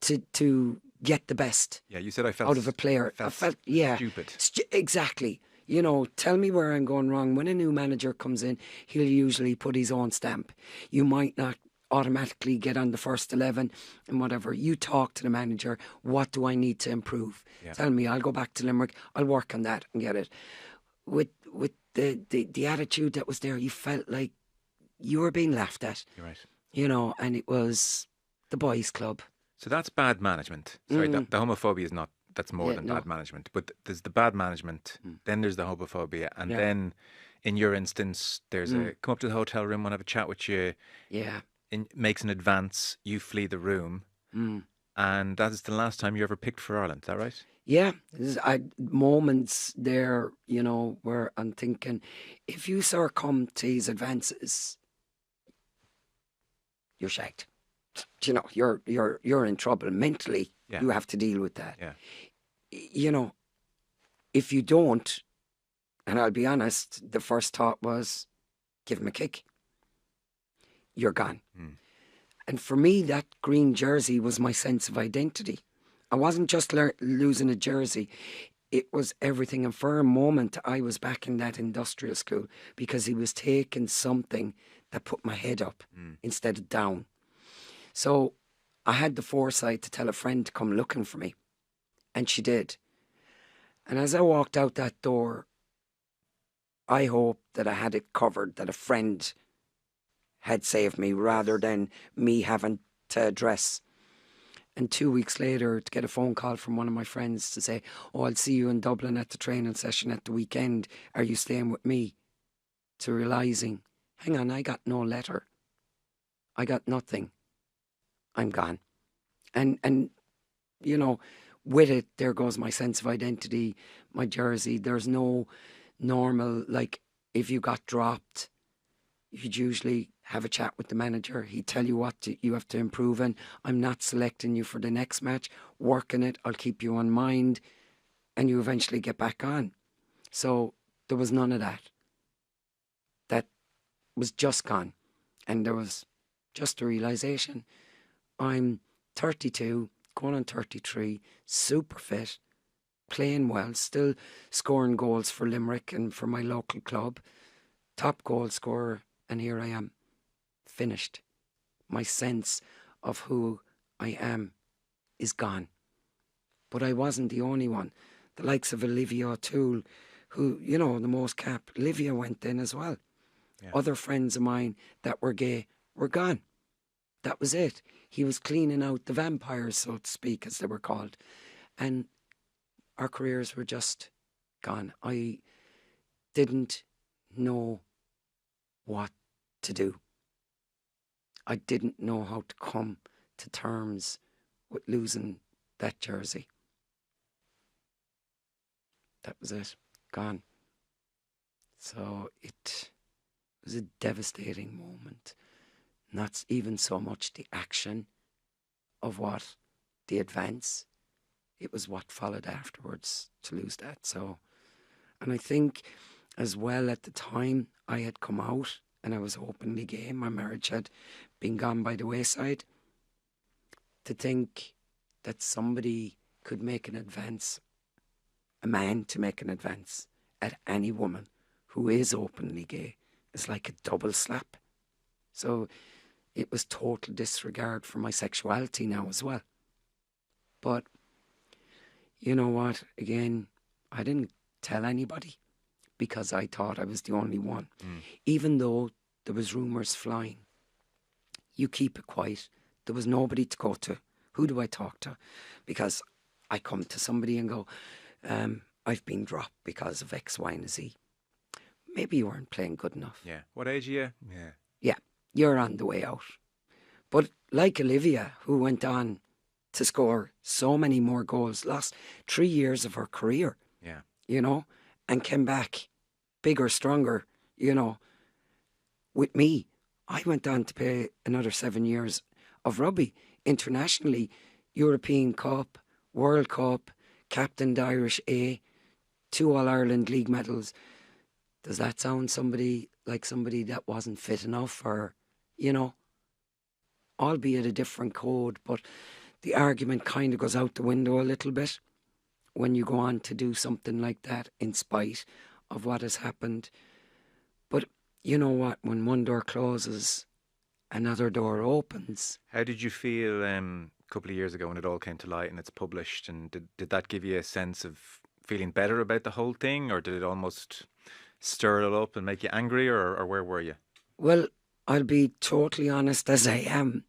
to get the best. Yeah, you said I felt out of a player. I felt yeah, stupid. Exactly. You know, tell me where I'm going wrong. When a new manager comes in, he'll usually put his own stamp. You might not automatically get on the first 11 and whatever. You talk to the manager. What do I need to improve? Yeah. Tell me. I'll go back to Limerick. I'll work on that and get it. With the attitude that was there, you felt like you were being laughed at. You're right. You know, and it was the boys' club. So that's bad management. Sorry, the homophobia is not. That's more than bad management. But there's the bad management. Then there's the homophobia, and then, in your instance, there's a come up to the hotel room, want to have a chat with you. Yeah. Makes an advance. You flee the room, and that is the last time you ever picked for Ireland. Is that right? Yeah, moments there, you know, where I'm thinking, if you succumb to these advances, you're shagged. You know, you're in trouble mentally. Yeah. You have to deal with that. Yeah. You know, if you don't, and I'll be honest, the first thought was, give him a kick. You're gone. And for me, that green jersey was my sense of identity. I wasn't just losing a jersey. It was everything. And for a moment, I was back in that industrial school because he was taking something that put my head up instead of down. So I had the foresight to tell a friend to come looking for me. And she did. And as I walked out that door, I hoped that I had it covered, that a friend had saved me rather than me having to address. And 2 weeks later, to get a phone call from one of my friends to say, oh, I'll see you in Dublin at the training session at the weekend. Are you staying with me? To realising, hang on, I got no letter. I got nothing. I'm gone. And you know, with it, there goes my sense of identity, my jersey. There's no normal, like, if you got dropped, you'd usually have a chat with the manager. He'd tell you what you have to improve in. I'm not selecting you for the next match. Work on it. I'll keep you on mind. And you eventually get back on. So there was none of that. That was just gone. And there was just a realisation. I'm 32, going on 33, super fit, playing well, still scoring goals for Limerick and for my local club. Top goal scorer. And here I am, finished. My sense of who I am is gone. But I wasn't the only one. The likes of Olivia O'Toole, who, you know, the most cap, Olivia went in as well. Yeah. Other friends of mine that were gay were gone. That was it. He was cleaning out the vampires, so to speak, as they were called. And our careers were just gone. I didn't know what to do. I didn't know how to come to terms with losing that jersey. That was it. Gone. So it was a devastating moment. Not even so much the action of what the advance, it was what followed afterwards to lose that. So, and I think as well at the time I had come out and I was openly gay, my marriage had been gone by the wayside. To think that somebody could make an advance, a man to make an advance at any woman who is openly gay, is like a double slap. So it was total disregard for my sexuality now as well. But you know what? Again, I didn't tell anybody because I thought I was the only one. Even though there was rumours flying. You keep it quiet. There was nobody to go to. Who do I talk to? Because I come to somebody and go, I've been dropped because of X, Y, and Z. Maybe you weren't playing good enough. Yeah. What age are you? Yeah. Yeah, you're on the way out. But like Olivia, who went on to score so many more goals, lost 3 years of her career, Yeah. you know, and came back bigger, stronger, you know. With me, I went on to play another 7 years of rugby internationally, European Cup, World Cup, captained Irish A, 2 All-Ireland League medals. Does that sound somebody that wasn't fit enough, or, you know, albeit a different code, but the argument kind of goes out the window a little bit when you go on to do something like that in spite of what has happened. But you know what? When one door closes, another door opens. How did you feel a couple of years ago when it all came to light and it's published? And did that give you a sense of feeling better about the whole thing, or did it almost stir it up and make you angry, or where were you? Well, I'll be totally honest as I am.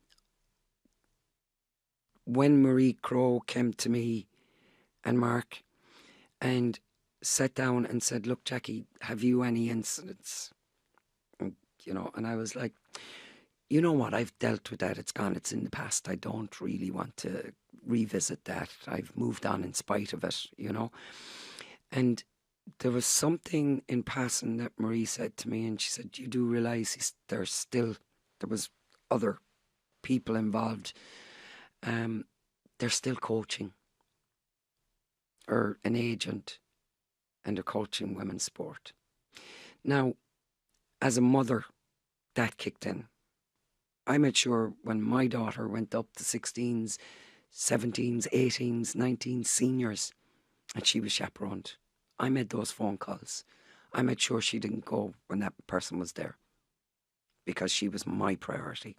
When Marie Crowe came to me and Mark and sat down and said, look, Jackie, have you any incidents? And, you know, and I was like, you know what, I've dealt with that. It's gone. It's in the past. I don't really want to revisit that. I've moved on in spite of it, you know. And there was something in passing that Marie said to me, and she said, you do realise there was other people involved. They're still coaching, or an agent, and they're coaching women's sport. Now, as a mother, that kicked in. I made sure when my daughter went up to 16s, 17s, 18s, 19s, seniors, and she was chaperoned, I made those phone calls. I made sure she didn't go when that person was there, because she was my priority.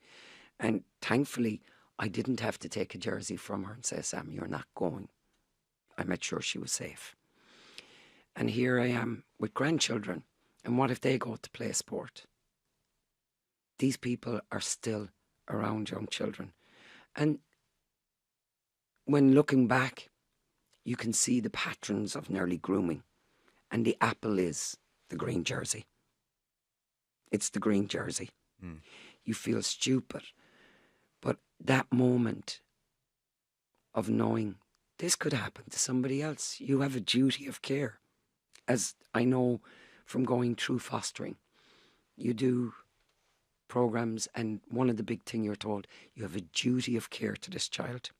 And thankfully, I didn't have to take a jersey from her and say, Sam, you're not going. I made sure she was safe. And here I am with grandchildren. And what if they go to play sport? These people are still around young children. And when looking back, you can see the patterns of nearly grooming. And the apple is the green jersey. It's the green jersey. You feel stupid. But that moment of knowing this could happen to somebody else, you have a duty of care. As I know from going through fostering, you do programs, and one of the big things you're told, you have a duty of care to this child.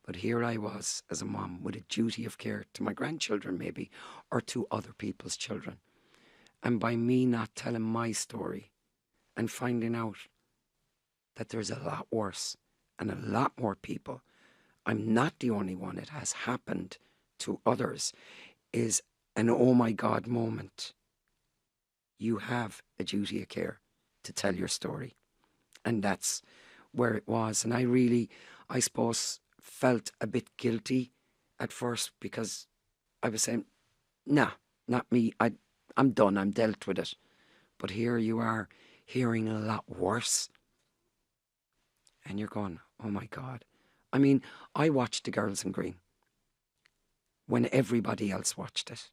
But here I was as a mom with a duty of care to my grandchildren maybe, or to other people's children. And by me not telling my story and finding out that there's a lot worse and a lot more people, I'm not the only one, it has happened to others, is an oh my God moment. You have a duty of care to tell your story. And that's where it was. And I suppose, felt a bit guilty at first, because I was saying, nah, not me. I'm done. I'm dealt with it. But here you are hearing a lot worse. And you're going, oh my God. I mean, I watched The Girls in Green when everybody else watched it.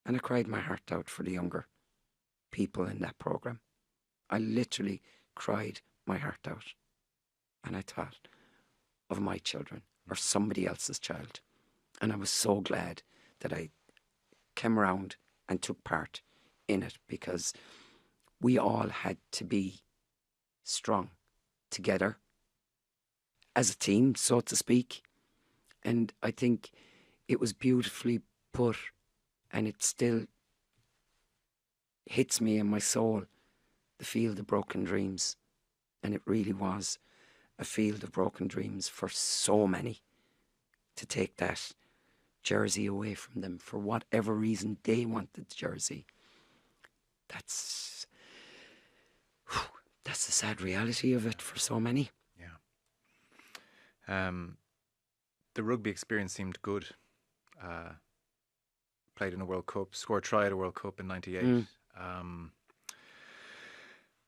And I cried my heart out for the younger people in that programme. I literally cried my heart out. And I thought of my children or somebody else's child. And I was so glad that I came around and took part in it, because we all had to be strong together as a team, so to speak. And I think it was beautifully put, and it still hits me in my soul, the field of broken dreams. And it really was a field of broken dreams for so many, to take that jersey away from them for whatever reason they wanted the jersey. That's the sad reality of it for so many. Yeah. The rugby experience seemed good. Played in a World Cup, scored a try at a World Cup in '98.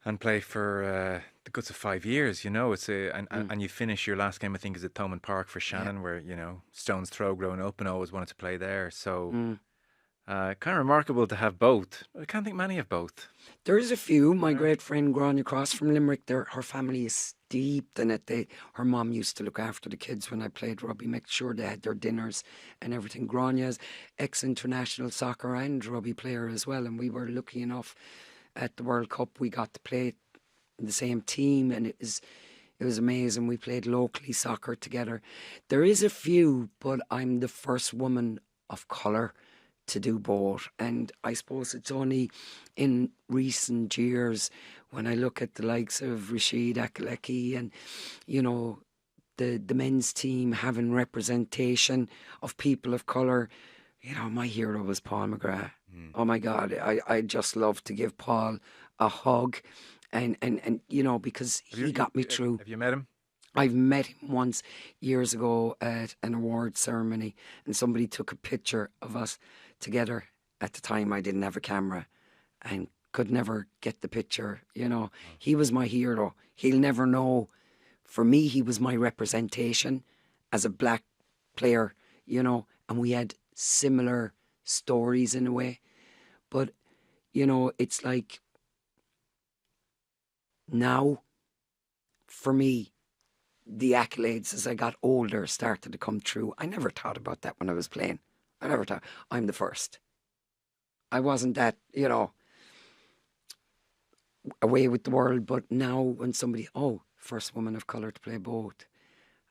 And play for the guts of 5 years, it's and you finish your last game, I think, is at Thomond Park for Shannon, where, stone's throw growing up, and always wanted to play there. So kind of remarkable to have both. I can't think many have both. There is a few. My great friend Grania Cross from Limerick, her family is steeped in it. Her mum used to look after the kids when I played rugby, make sure they had their dinners and everything. Grania's ex-international soccer and rugby player as well, and we were lucky enough at the World Cup we got to play in the same team, and it was amazing. We played locally soccer together. There is a few, but I'm the first woman of colour to do both, and I suppose it's only in recent years when I look at the likes of Rashid Akaleki and the men's team having representation of people of colour. My hero was Paul McGrath. Oh my God, I just love to give Paul a hug, and because he got me through. Have you met him? I've met him once years ago at an award ceremony, and somebody took a picture of us together. At the time I didn't have a camera and could never get the picture. He was my hero. He'll never know. For me, he was my representation as a black player, and we had similar stories in a way. But it's like now, for me, the accolades as I got older started to come through. I never thought about that when I was playing. I never thought I'm the first. I wasn't that, away with the world. But now when somebody, first woman of colour to play both,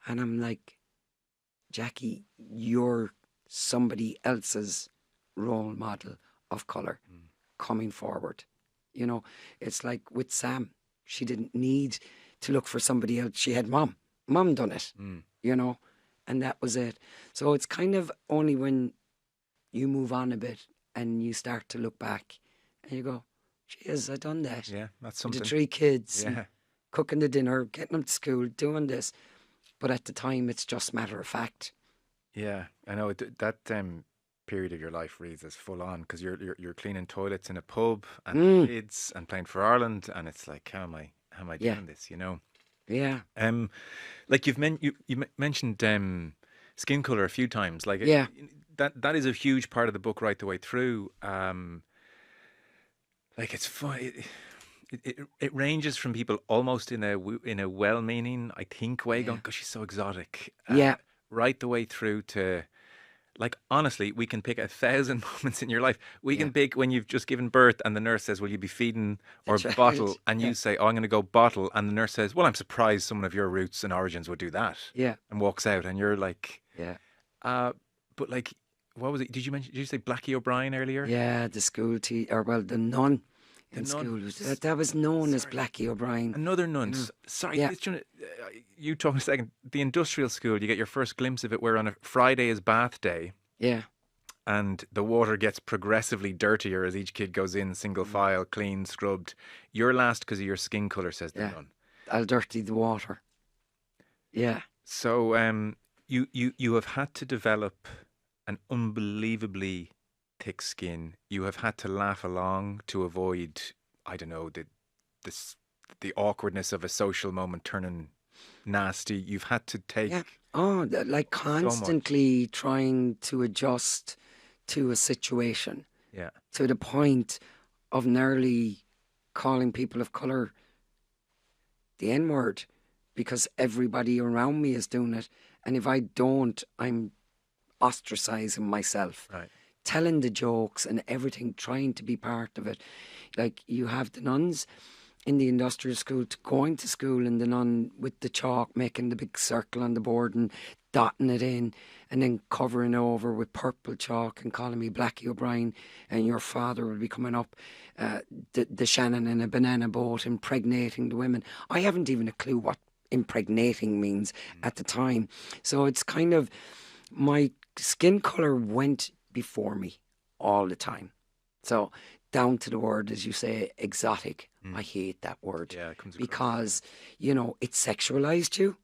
and I'm like, Jackie, you're somebody else's role model of colour coming forward. It's like with Sam, she didn't need to look for somebody else. She had mum done it, and that was it. So it's kind of only when you move on a bit and you start to look back and you go, geez, I done that. Yeah, that's something. The 3 kids, Yeah. cooking the dinner, getting them to school, doing this. But at the time, it's just matter of fact. Yeah, I know that period of your life really is full on, because you're cleaning toilets in a pub and kids and playing for Ireland, and it's like, how am I doing this? Yeah. Like you mentioned skin color a few times. Like that is a huge part of the book right the way through. Like it's fun. It ranges from people almost in a well-meaning, I think, way, going, gosh, she's so exotic. Right the way through to, like, honestly, we can pick 1,000 moments in your life. We can pick when you've just given birth and the nurse says, will you be feeding or bottle? And you say, I'm going to go bottle. And the nurse says, well, I'm surprised someone of your roots and origins would do that. Yeah. And walks out. And you're like, but like, what was it? Did you say Blackie O'Brien earlier? Yeah, the school teacher, the nun in school. That was known as Blackie O'Brien. Another nun. Sorry, you talk a second. The industrial school, you get your first glimpse of it where on a Friday is bath day. Yeah. And the water gets progressively dirtier as each kid goes in, single file, clean, scrubbed. You're last because of your skin colour, says the nun. I'll dirty the water. Yeah. So you have had to develop an unbelievably thick skin. You have had to laugh along to avoid, I don't know, the awkwardness of a social moment turning nasty. You've had to take like constantly trying to adjust to a situation. Yeah. To the point of nearly calling people of colour the N-word, because everybody around me is doing it, and if I don't, I'm ostracising myself. Right. telling the jokes and everything, trying to be part of it. Like, you have the nuns in the industrial school going to school, and the nun with the chalk making the big circle on the board and dotting it in, and then covering over with purple chalk and calling me Blackie O'Brien, and your father will be coming up the Shannon in a banana boat impregnating the women. I haven't even a clue what impregnating means at the time. So it's kind of, my skin colour went before me all the time. So down to the word, as you say, exotic. I hate that word. Yeah, it comes across, because, you know, it sexualised you.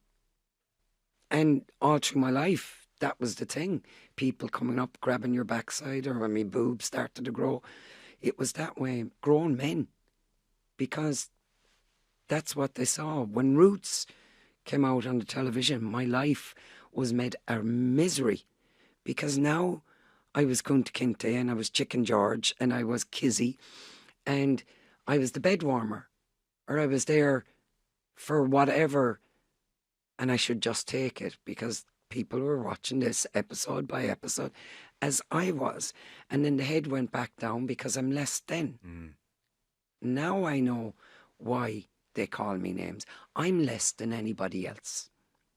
And all through my life, that was the thing. People coming up, grabbing your backside, or when my boobs started to grow. It was that way. Grown men. Because that's what they saw. When Roots came out on the television, my life was made a misery. Because now I was Kunta Kinte, and I was Chicken George, and I was Kizzy, and I was the bed warmer, or I was there for whatever, and I should just take it because people were watching this episode by episode as I was. And then the head went back down because I'm less than. Now I know why they call me names. I'm less than anybody else.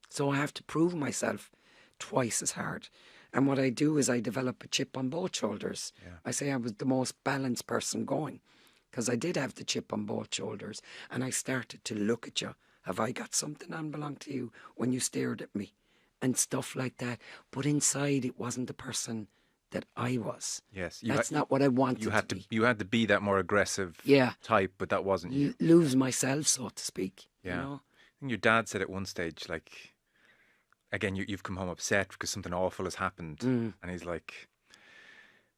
So I have to prove myself twice as hard. And what I do is I develop a chip on both shoulders. Yeah. I say I was the most balanced person going because I did have the chip on both shoulders. And I started to look at you. Have I got something unbelong to you when you stared at me? And stuff like that. But inside, it wasn't the person that I was. Yes, That's not what I wanted to be. You had to be that more aggressive Yeah. type, but that wasn't you. Lose myself, so to speak. Yeah. You know? I think your dad said at one stage, like, again, you've come home upset because something awful has happened, and he's like,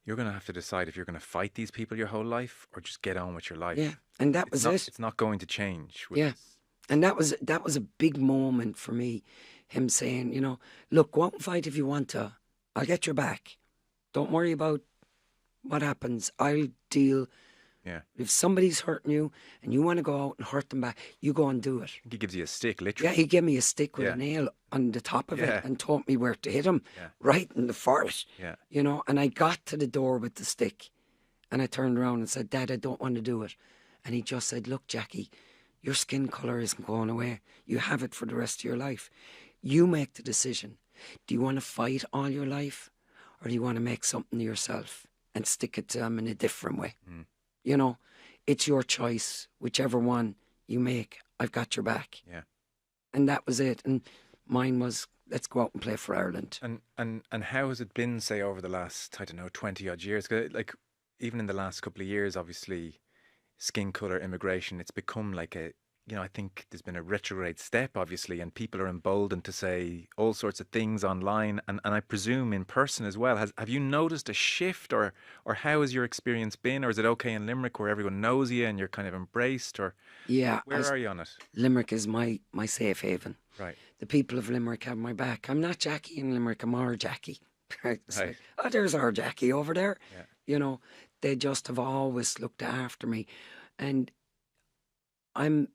you're going to have to decide if you're going to fight these people your whole life or just get on with your life. Yeah, and that was it. It's not going to change. Yeah, and that was a big moment for me. Him saying, you know, look, go out and fight if you want to. I'll get your back. Don't worry about what happens. I'll deal. Yeah. If somebody's hurting you and you want to go out and hurt them back, you go and do it. He gives you a stick, literally. Yeah, he gave me a stick with a nail on the top of it and taught me where to hit him, right in the forehead. Yeah. You know, and I got to the door with the stick and I turned around and said, Dad, I don't want to do it. And he just said, look, Jackie, your skin colour isn't going away. You have it for the rest of your life. You make the decision. Do you want to fight all your life or do you want to make something of yourself and stick it to them in a different way? You know, it's your choice. Whichever one you make, I've got your back. Yeah. And that was it. And mine was, let's go out and play for Ireland. And how has it been, say, over the last, I don't know, 20 odd years? 'Cause, like, even in the last couple of years, obviously, skin colour, immigration, it's become like a, you know, I think there's been a retrograde step, obviously, and people are emboldened to say all sorts of things online, and I presume in person as well. Have you noticed a shift, or how has your experience been? Or is it okay in Limerick where everyone knows you and you're kind of embraced? Or where are you on it? Limerick is my safe haven. Right. The people of Limerick have my back. I'm not Jackie in Limerick, I'm our Jackie. Right. Right. Oh, there's our Jackie over there. Yeah. You know, they just have always looked after me. And I'm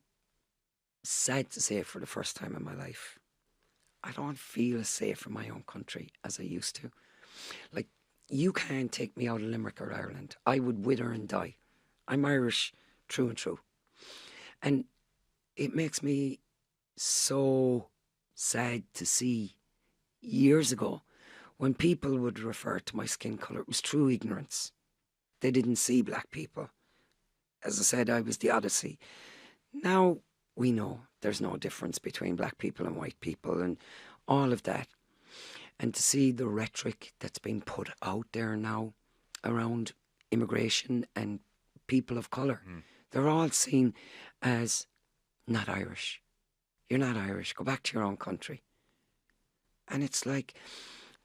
sad to say, for the first time in my life, I don't feel as safe in my own country as I used to. Like, you can't take me out of Limerick or Ireland. I would wither and die. I'm Irish through and through. And it makes me so sad to see years ago when people would refer to my skin colour, it was true ignorance. They didn't see black people. As I said, I was the Odyssey. Now we know there's no difference between black people and white people and all of that. And to see the rhetoric that's been put out there now around immigration and people of colour, they're all seen as not Irish. You're not Irish. Go back to your own country. And it's like,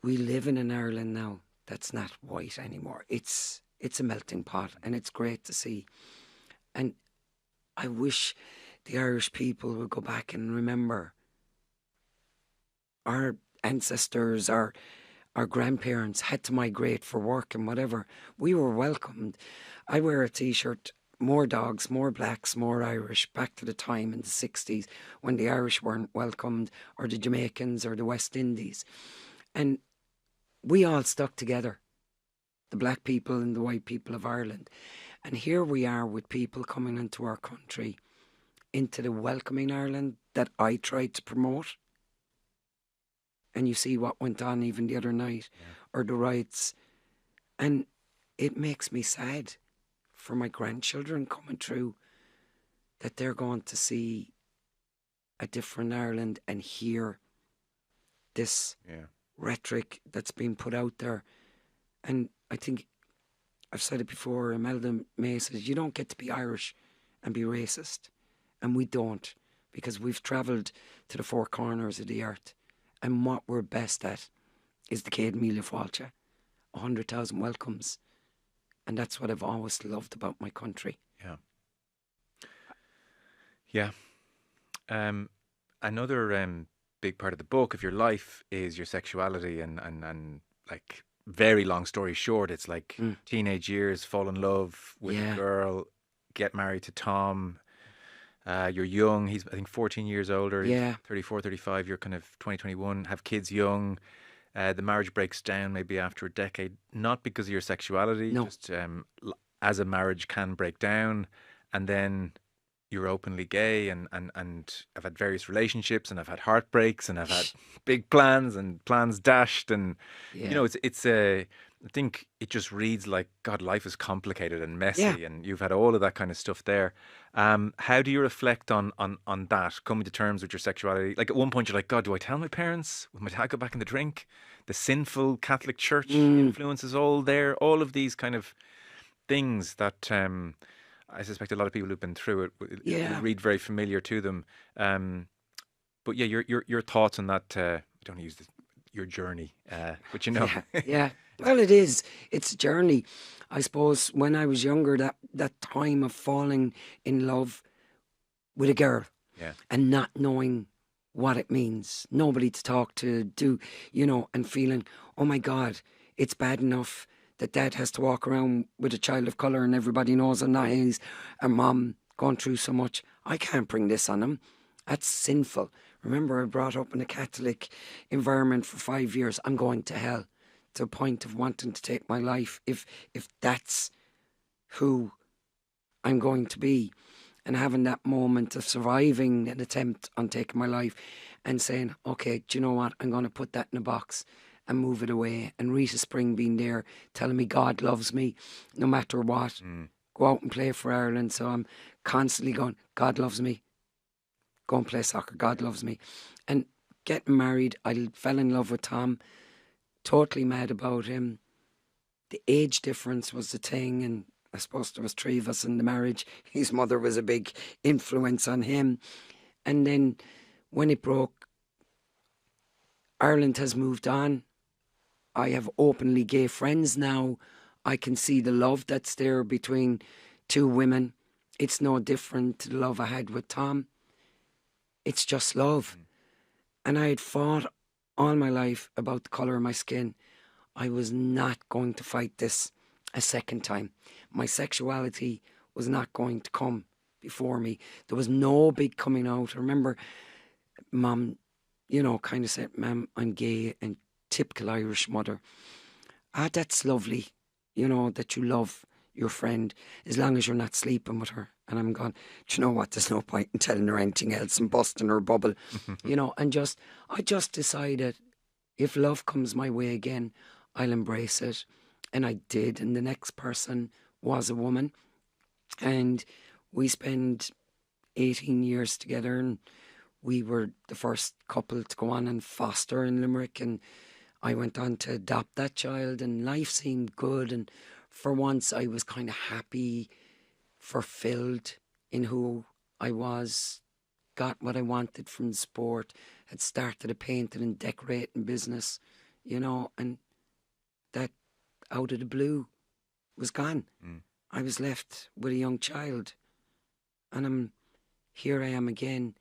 we live in an Ireland now that's not white anymore. It's a melting pot, and it's great to see. And I wish the Irish people would go back and remember our ancestors, our grandparents had to migrate for work and whatever. We were welcomed. I wear a T-shirt, more dogs, more blacks, more Irish, back to the time in the 60s when the Irish weren't welcomed, or the Jamaicans or the West Indies. And we all stuck together. the black people and the white people of Ireland. And here we are with people coming into our country, into the welcoming Ireland that I tried to promote. And you see what went on even the other night, or the riots. And it makes me sad for my grandchildren coming through, that they're going to see a different Ireland and hear this rhetoric that's being put out there. And I think I've said it before, Imelda May says, you don't get to be Irish and be racist. And we don't, because we've travelled to the four corners of the earth. And what we're best at is the Céad Míle Fáilte, 100,000 welcomes. And that's what I've always loved about my country. Yeah. Another big part of the book of your life is your sexuality, and like, very long story short, it's like teenage years, fall in love with a girl, get married to Tom. You're young. He's, I think, 14 years older. He's 34, 35. You're kind of 20, 21. Have kids young. The marriage breaks down maybe after a decade, not because of your sexuality, just as a marriage can break down. And then you're openly gay, and I've had various relationships, and I've had heartbreaks, and I've had big plans and plans dashed, and you know, it's I think it just reads like, God, life is complicated and messy, and you've had all of that kind of stuff there. How do you reflect on that, coming to terms with your sexuality? Like, at one point you're like, God, do I tell my parents? Will my dad go back in the drink? The sinful Catholic Church influence is all there. All of these kind of things that I suspect a lot of people who've been through it read very familiar to them. But yeah, your thoughts on that? I don't use your journey, but you know. Well, it is. It's a journey. I suppose when I was younger, that time of falling in love with a girl and not knowing what it means, nobody to talk to, and feeling, oh my God, it's bad enough that dad has to walk around with a child of colour and everybody knows I'm not his, and mom going through so much. I can't bring this on him. That's sinful. Remember, I brought up in a Catholic environment for 5 years. I'm going to hell, to a point of wanting to take my life if that's who I'm going to be. And having that moment of surviving an attempt on taking my life and saying, okay, do you know what? I'm going to put that in a box and move it away. And Rita Spring being there telling me God loves me no matter what. Go out and play for Ireland. So I'm constantly going, God loves me. Go and play soccer. God loves me. And getting married, I fell in love with Tom. Totally mad about him. The age difference was the thing, and I suppose there was 3 of us in the marriage. His mother was a big influence on him. And then when it broke, Ireland has moved on. I have openly gay friends now. I can see the love that's there between 2 women. It's no different to the love I had with Tom. It's just love. And I had fought all my life about the colour of my skin. I was not going to fight this a second time. My sexuality was not going to come before me. There was no big coming out. I remember Mum, kind of said, Ma'am, I'm gay, and typical Irish mother. That's lovely, that you love your friend as long as you're not sleeping with her. And I'm going, do you know what? There's no point in telling her anything else and busting her bubble, and I just decided if love comes my way again, I'll embrace it. And I did. And the next person was a woman. And we spent 18 years together, and we were the first couple to go on and foster in Limerick. And I went on to adopt that child, and life seemed good. And for once, I was kind of happy, fulfilled in who I was, got what I wanted from the sport, had started a painting and decorating business, and that out of the blue was gone. I was left with a young child, and here I am again,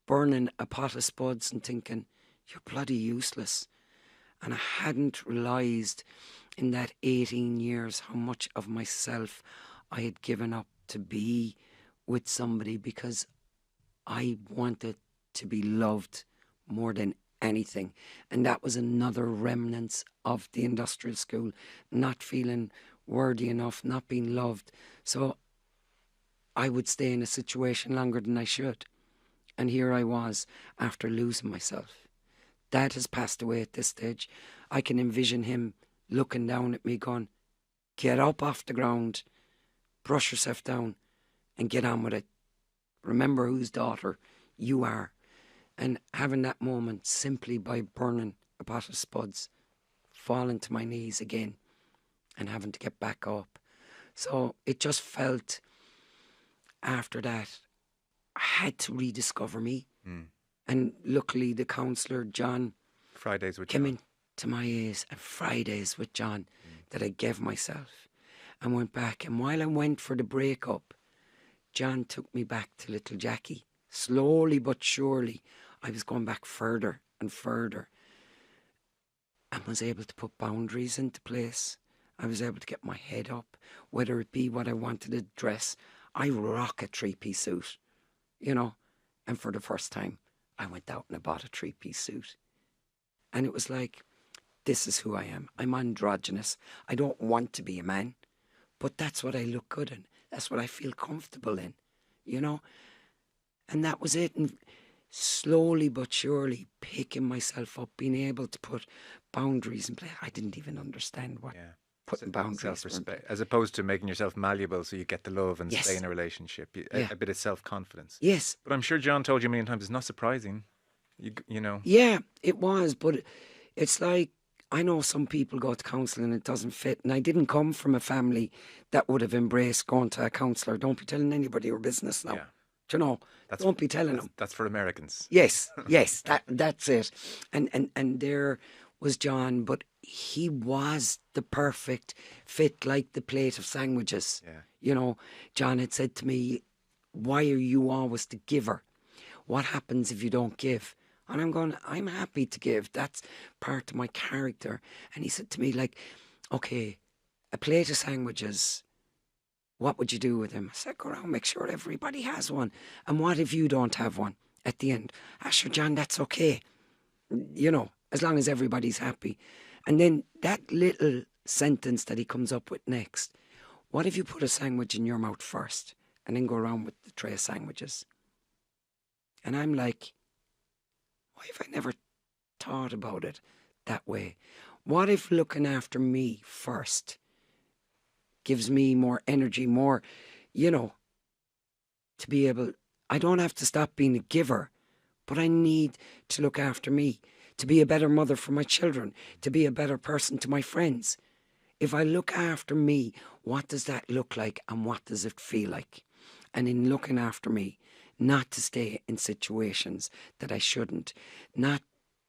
burning a pot of spuds and thinking, you're bloody useless. And I hadn't realised in that 18 years how much of myself I had given up to be with somebody, because I wanted to be loved more than anything. And that was another remnants of the industrial school, not feeling worthy enough, not being loved. So I would stay in a situation longer than I should. And here I was after losing myself. Dad has passed away at this stage. I can envision him looking down at me going, get up off the ground, brush yourself down and get on with it. Remember whose daughter you are. And having that moment simply by burning a pot of spuds, falling to my knees again and having to get back up. So it just felt after that I had to rediscover me. And luckily the counsellor, John, Fridays with came John. into my ears, and Fridays with John that I gave myself and went back. And while I went for the breakup, John took me back to little Jackie. Slowly but surely, I was going back further and further and was able to put boundaries into place. I was able to get my head up, whether it be what I wanted to dress. I rock a three-piece suit, you know, and for the first time, I went out and I bought a three-piece suit. And it was like, this is who I am. I'm androgynous. I don't want to be a man, but that's what I look good in. That's what I feel comfortable in, you know. And that was it. And slowly but surely picking myself up, being able to put boundaries in place. I didn't even understand what putting boundaries were. Self-respect, as opposed to making yourself malleable so you get the love and Yes. stay in a relationship. Yeah. A bit of self-confidence. Yes. But I'm sure John told you a million times, it's not surprising. You know. Yeah, it was. But it's like, I know some people go to counselling and it doesn't fit. And I didn't come from a family that would have embraced going to a counsellor. Don't be telling anybody your business now. Yeah. Do you know? Don't be telling them. That's for Americans. Yes, yes, that's it. And there was John, but he was the perfect fit, like the plate of sandwiches. Yeah. You know, John had said to me, why are you always the giver? What happens if you don't give? And I'm going, I'm happy to give. That's part of my character. And he said to me, like, okay, a plate of sandwiches, what would you do with them? I said, go around, make sure everybody has one. And what if you don't have one at the end? Ah, sure, John, that's okay. You know, as long as everybody's happy. And then that little sentence that he comes up with next, what if you put a sandwich in your mouth first and then go around with the tray of sandwiches? And I'm like, why have I never thought about it that way? What if looking after me first gives me more energy, more, you know, to be able, I don't have to stop being a giver, but I need to look after me, to be a better mother for my children, to be a better person to my friends. If I look after me, what does that look like and what does it feel like? And in looking after me, not to stay in situations that I shouldn't, not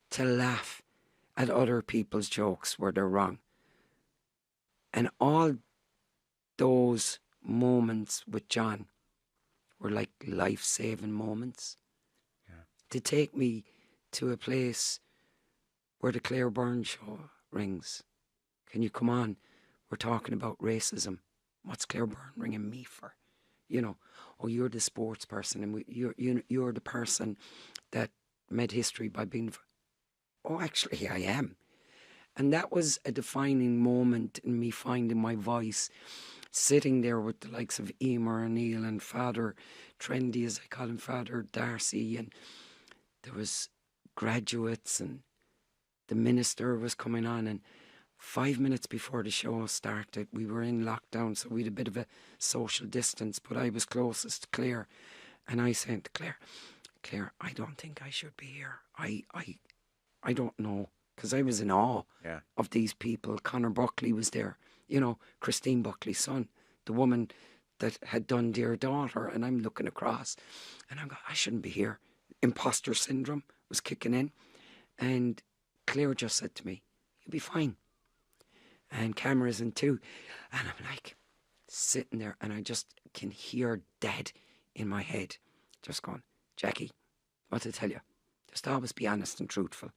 to laugh at other people's jokes where they're wrong. And all those moments with John were like life-saving moments. Yeah. To take me to a place where the Claire Byrne show rings. Can you come on? We're talking about racism. What's Claire Byrne ringing me for? You know, oh, you're the sports person and you're the person that made history by being... Oh, actually, I am. And that was a defining moment in me finding my voice, sitting there with the likes of Emer O'Neill and Father Trendy, as I call him, Father Darcy, and there was graduates and the minister was coming on, and 5 minutes before the show started, we were in lockdown, so we had a bit of a social distance, but I was closest to Claire, and I said to Claire, I don't think I should be here. I don't know, because I was in awe of these people. Conor Buckley was there, you know, Christine Buckley's son, the woman that had done Dear Daughter, and I'm looking across, and I'm going, I shouldn't be here. Imposter syndrome was kicking in, and Claire just said to me, you'll be fine. And cameras in too. And I'm like sitting there and I just can hear Dad in my head just going, Jackie, what to tell you? Just always be honest and truthful.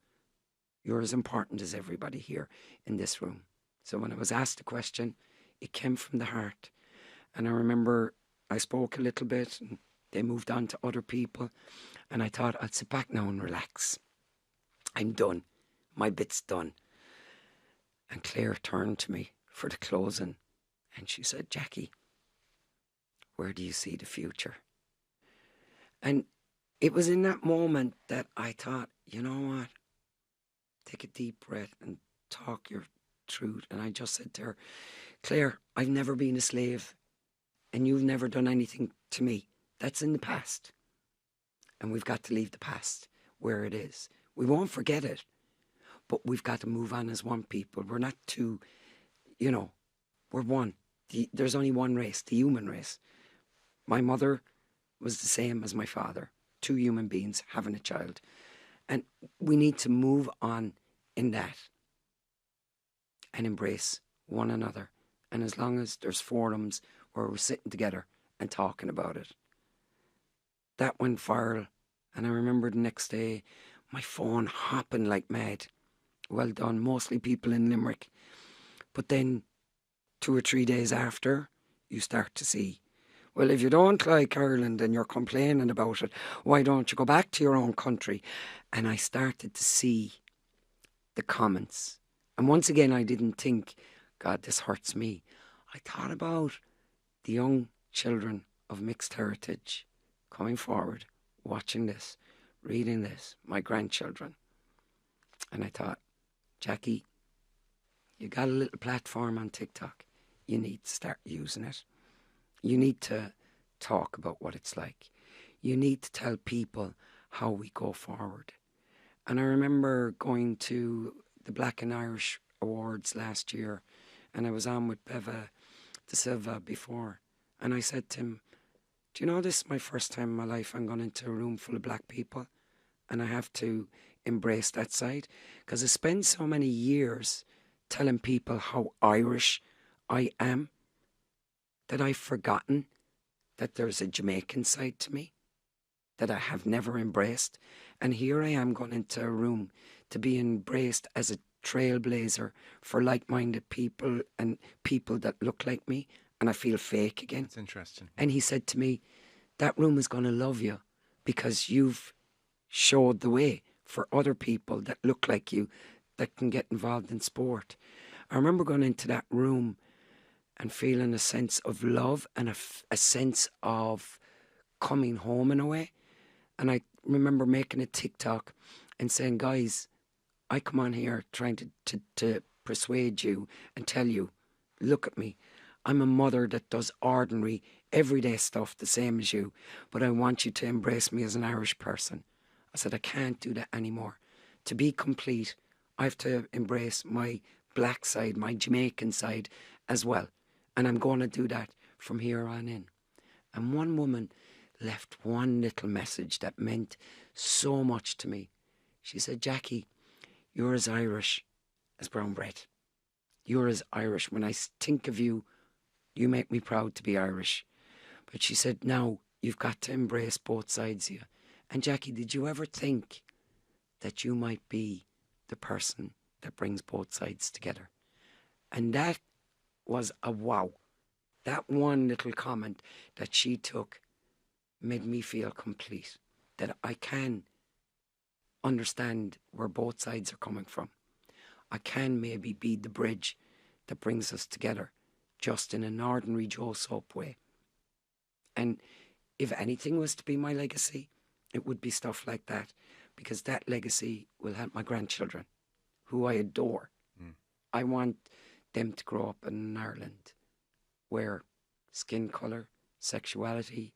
You're as important as everybody here in this room. So when I was asked a question, it came from the heart. And I remember I spoke a little bit and they moved on to other people. And I thought I'd sit back now and relax. I'm done. My bit's done. And Claire turned to me for the closing and she said, Jackie, where do you see the future? And it was in that moment that I thought, you know what? Take a deep breath and talk your truth. And I just said to her, Claire, I've never been a slave and you've never done anything to me. That's in the past. And we've got to leave the past where it is. We won't forget it, but we've got to move on as one people. We're not two, we're one. There's only one race, the human race. My mother was the same as my father, two human beings having a child. And we need to move on in that and embrace one another. And as long as there's forums where we're sitting together and talking about it. That went viral. And I remember the next day, my phone hopping like mad. Well done, mostly people in Limerick. But then 2 or 3 days after, you start to see, well, if you don't like Ireland and you're complaining about it, why don't you go back to your own country? And I started to see the comments. And once again, I didn't think, God, this hurts me. I thought about the young children of mixed heritage coming forward, watching this, reading this, my grandchildren. And I thought, Jackie, you got a little platform on TikTok. You need to start using it. You need to talk about what it's like. You need to tell people how we go forward. And I remember going to the Black and Irish Awards last year, and I was on with Beva De Silva before, and I said to him, do you know this is my first time in my life I'm going into a room full of black people, and I have to embrace that side, because I spent so many years telling people how Irish I am that I've forgotten that there's a Jamaican side to me that I have never embraced. And here I am going into a room to be embraced as a trailblazer for like-minded people and people that look like me, and I feel fake again. That's interesting. And he said to me, that room is going to love you because you've showed the way for other people that look like you that can get involved in sport. I remember going into that room and feeling a sense of love and a sense of coming home in a way. And I remember making a TikTok and saying, guys, I come on here trying to persuade you and tell you, look at me. I'm a mother that does ordinary, everyday stuff the same as you, but I want you to embrace me as an Irish person. I said, I can't do that anymore. To be complete, I have to embrace my black side, my Jamaican side as well. And I'm going to do that from here on in. And one woman left one little message that meant so much to me. She said, Jackie, you're as Irish as brown bread. You're as Irish. When I think of you, you make me proud to be Irish. But she said, now you've got to embrace both sides of you. And Jackie, did you ever think that you might be the person that brings both sides together? And that was a wow. That one little comment that she took made me feel complete. That I can understand where both sides are coming from. I can maybe be the bridge that brings us together, just in an ordinary Joe Soap way. And if anything was to be my legacy, it would be stuff like that, because that legacy will help my grandchildren, who I adore. I want them to grow up in Ireland where skin colour, sexuality,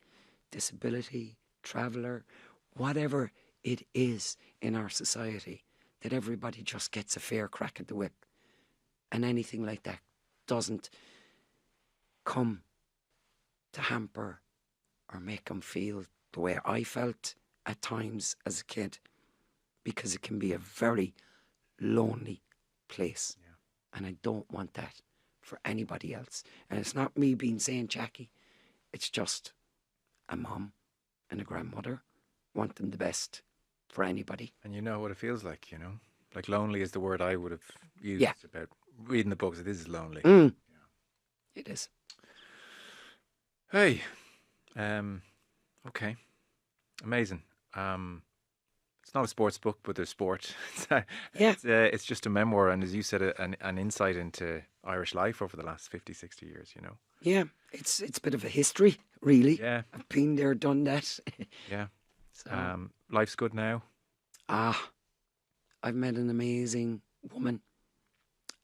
disability, traveller, whatever it is in our society, that everybody just gets a fair crack at the whip. And anything like that doesn't come to hamper or make them feel the way I felt at times as a kid, because it can be a very lonely place. Yeah. And I don't want that for anybody else. And it's not me being saying Jackie, it's just a mum and a grandmother wanting the best for anybody. And you know what it feels like, you know? Like lonely is the word I would have used about reading the books. This is lonely. Yeah. It is. Hey, okay. Amazing. It's not a sports book, but there's sport. Yeah, It's just a memoir, and as you said, an insight into Irish life over the last 50, 60 years, you know. yeah. It's a bit of a history, really. Yeah, I've been there, done that. yeah. So, Life's good now. ah, I've met an amazing woman,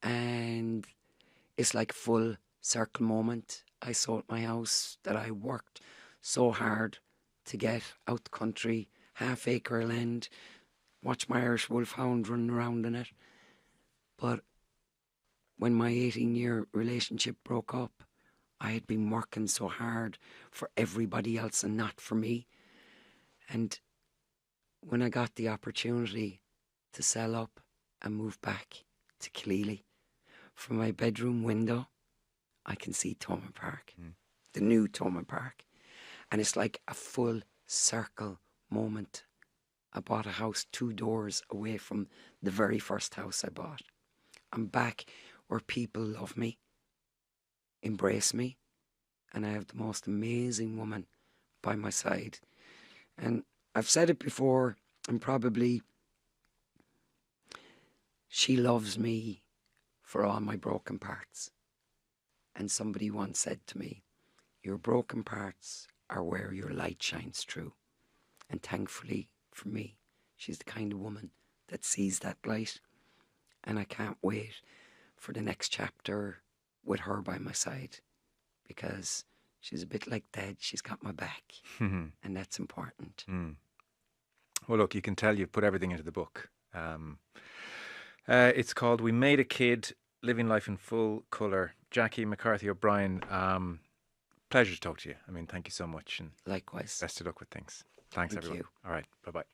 and it's like full circle moment. I sold my house that I worked so hard to get out the country, half acre of land, watch my Irish wolfhound running around in it. But when my 18-year relationship broke up, I had been working so hard for everybody else and not for me. And when I got the opportunity to sell up and move back to Killeely, from my bedroom window, I can see Thomond Park, the new Thomond Park. And it's like a full circle moment. I bought a house 2 doors away from the very first house I bought. I'm back where people love me, embrace me, and I have the most amazing woman by my side. And I've said it before, and probably she loves me for all my broken parts. And somebody once said to me, your broken parts are where your light shines through. And thankfully for me, she's the kind of woman that sees that light. And I can't wait for the next chapter with her by my side, because she's a bit like Dad. She's got my back, and that's important. Well, look, you can tell you've put everything into the book. It's called We Made a Kid, Living Life in Full Colour. Jackie McCarthy O'Brien, pleasure to talk to you. I mean, thank you so much, and Likewise. best of luck with things. Thanks, Thank everyone. you. All right, bye-bye.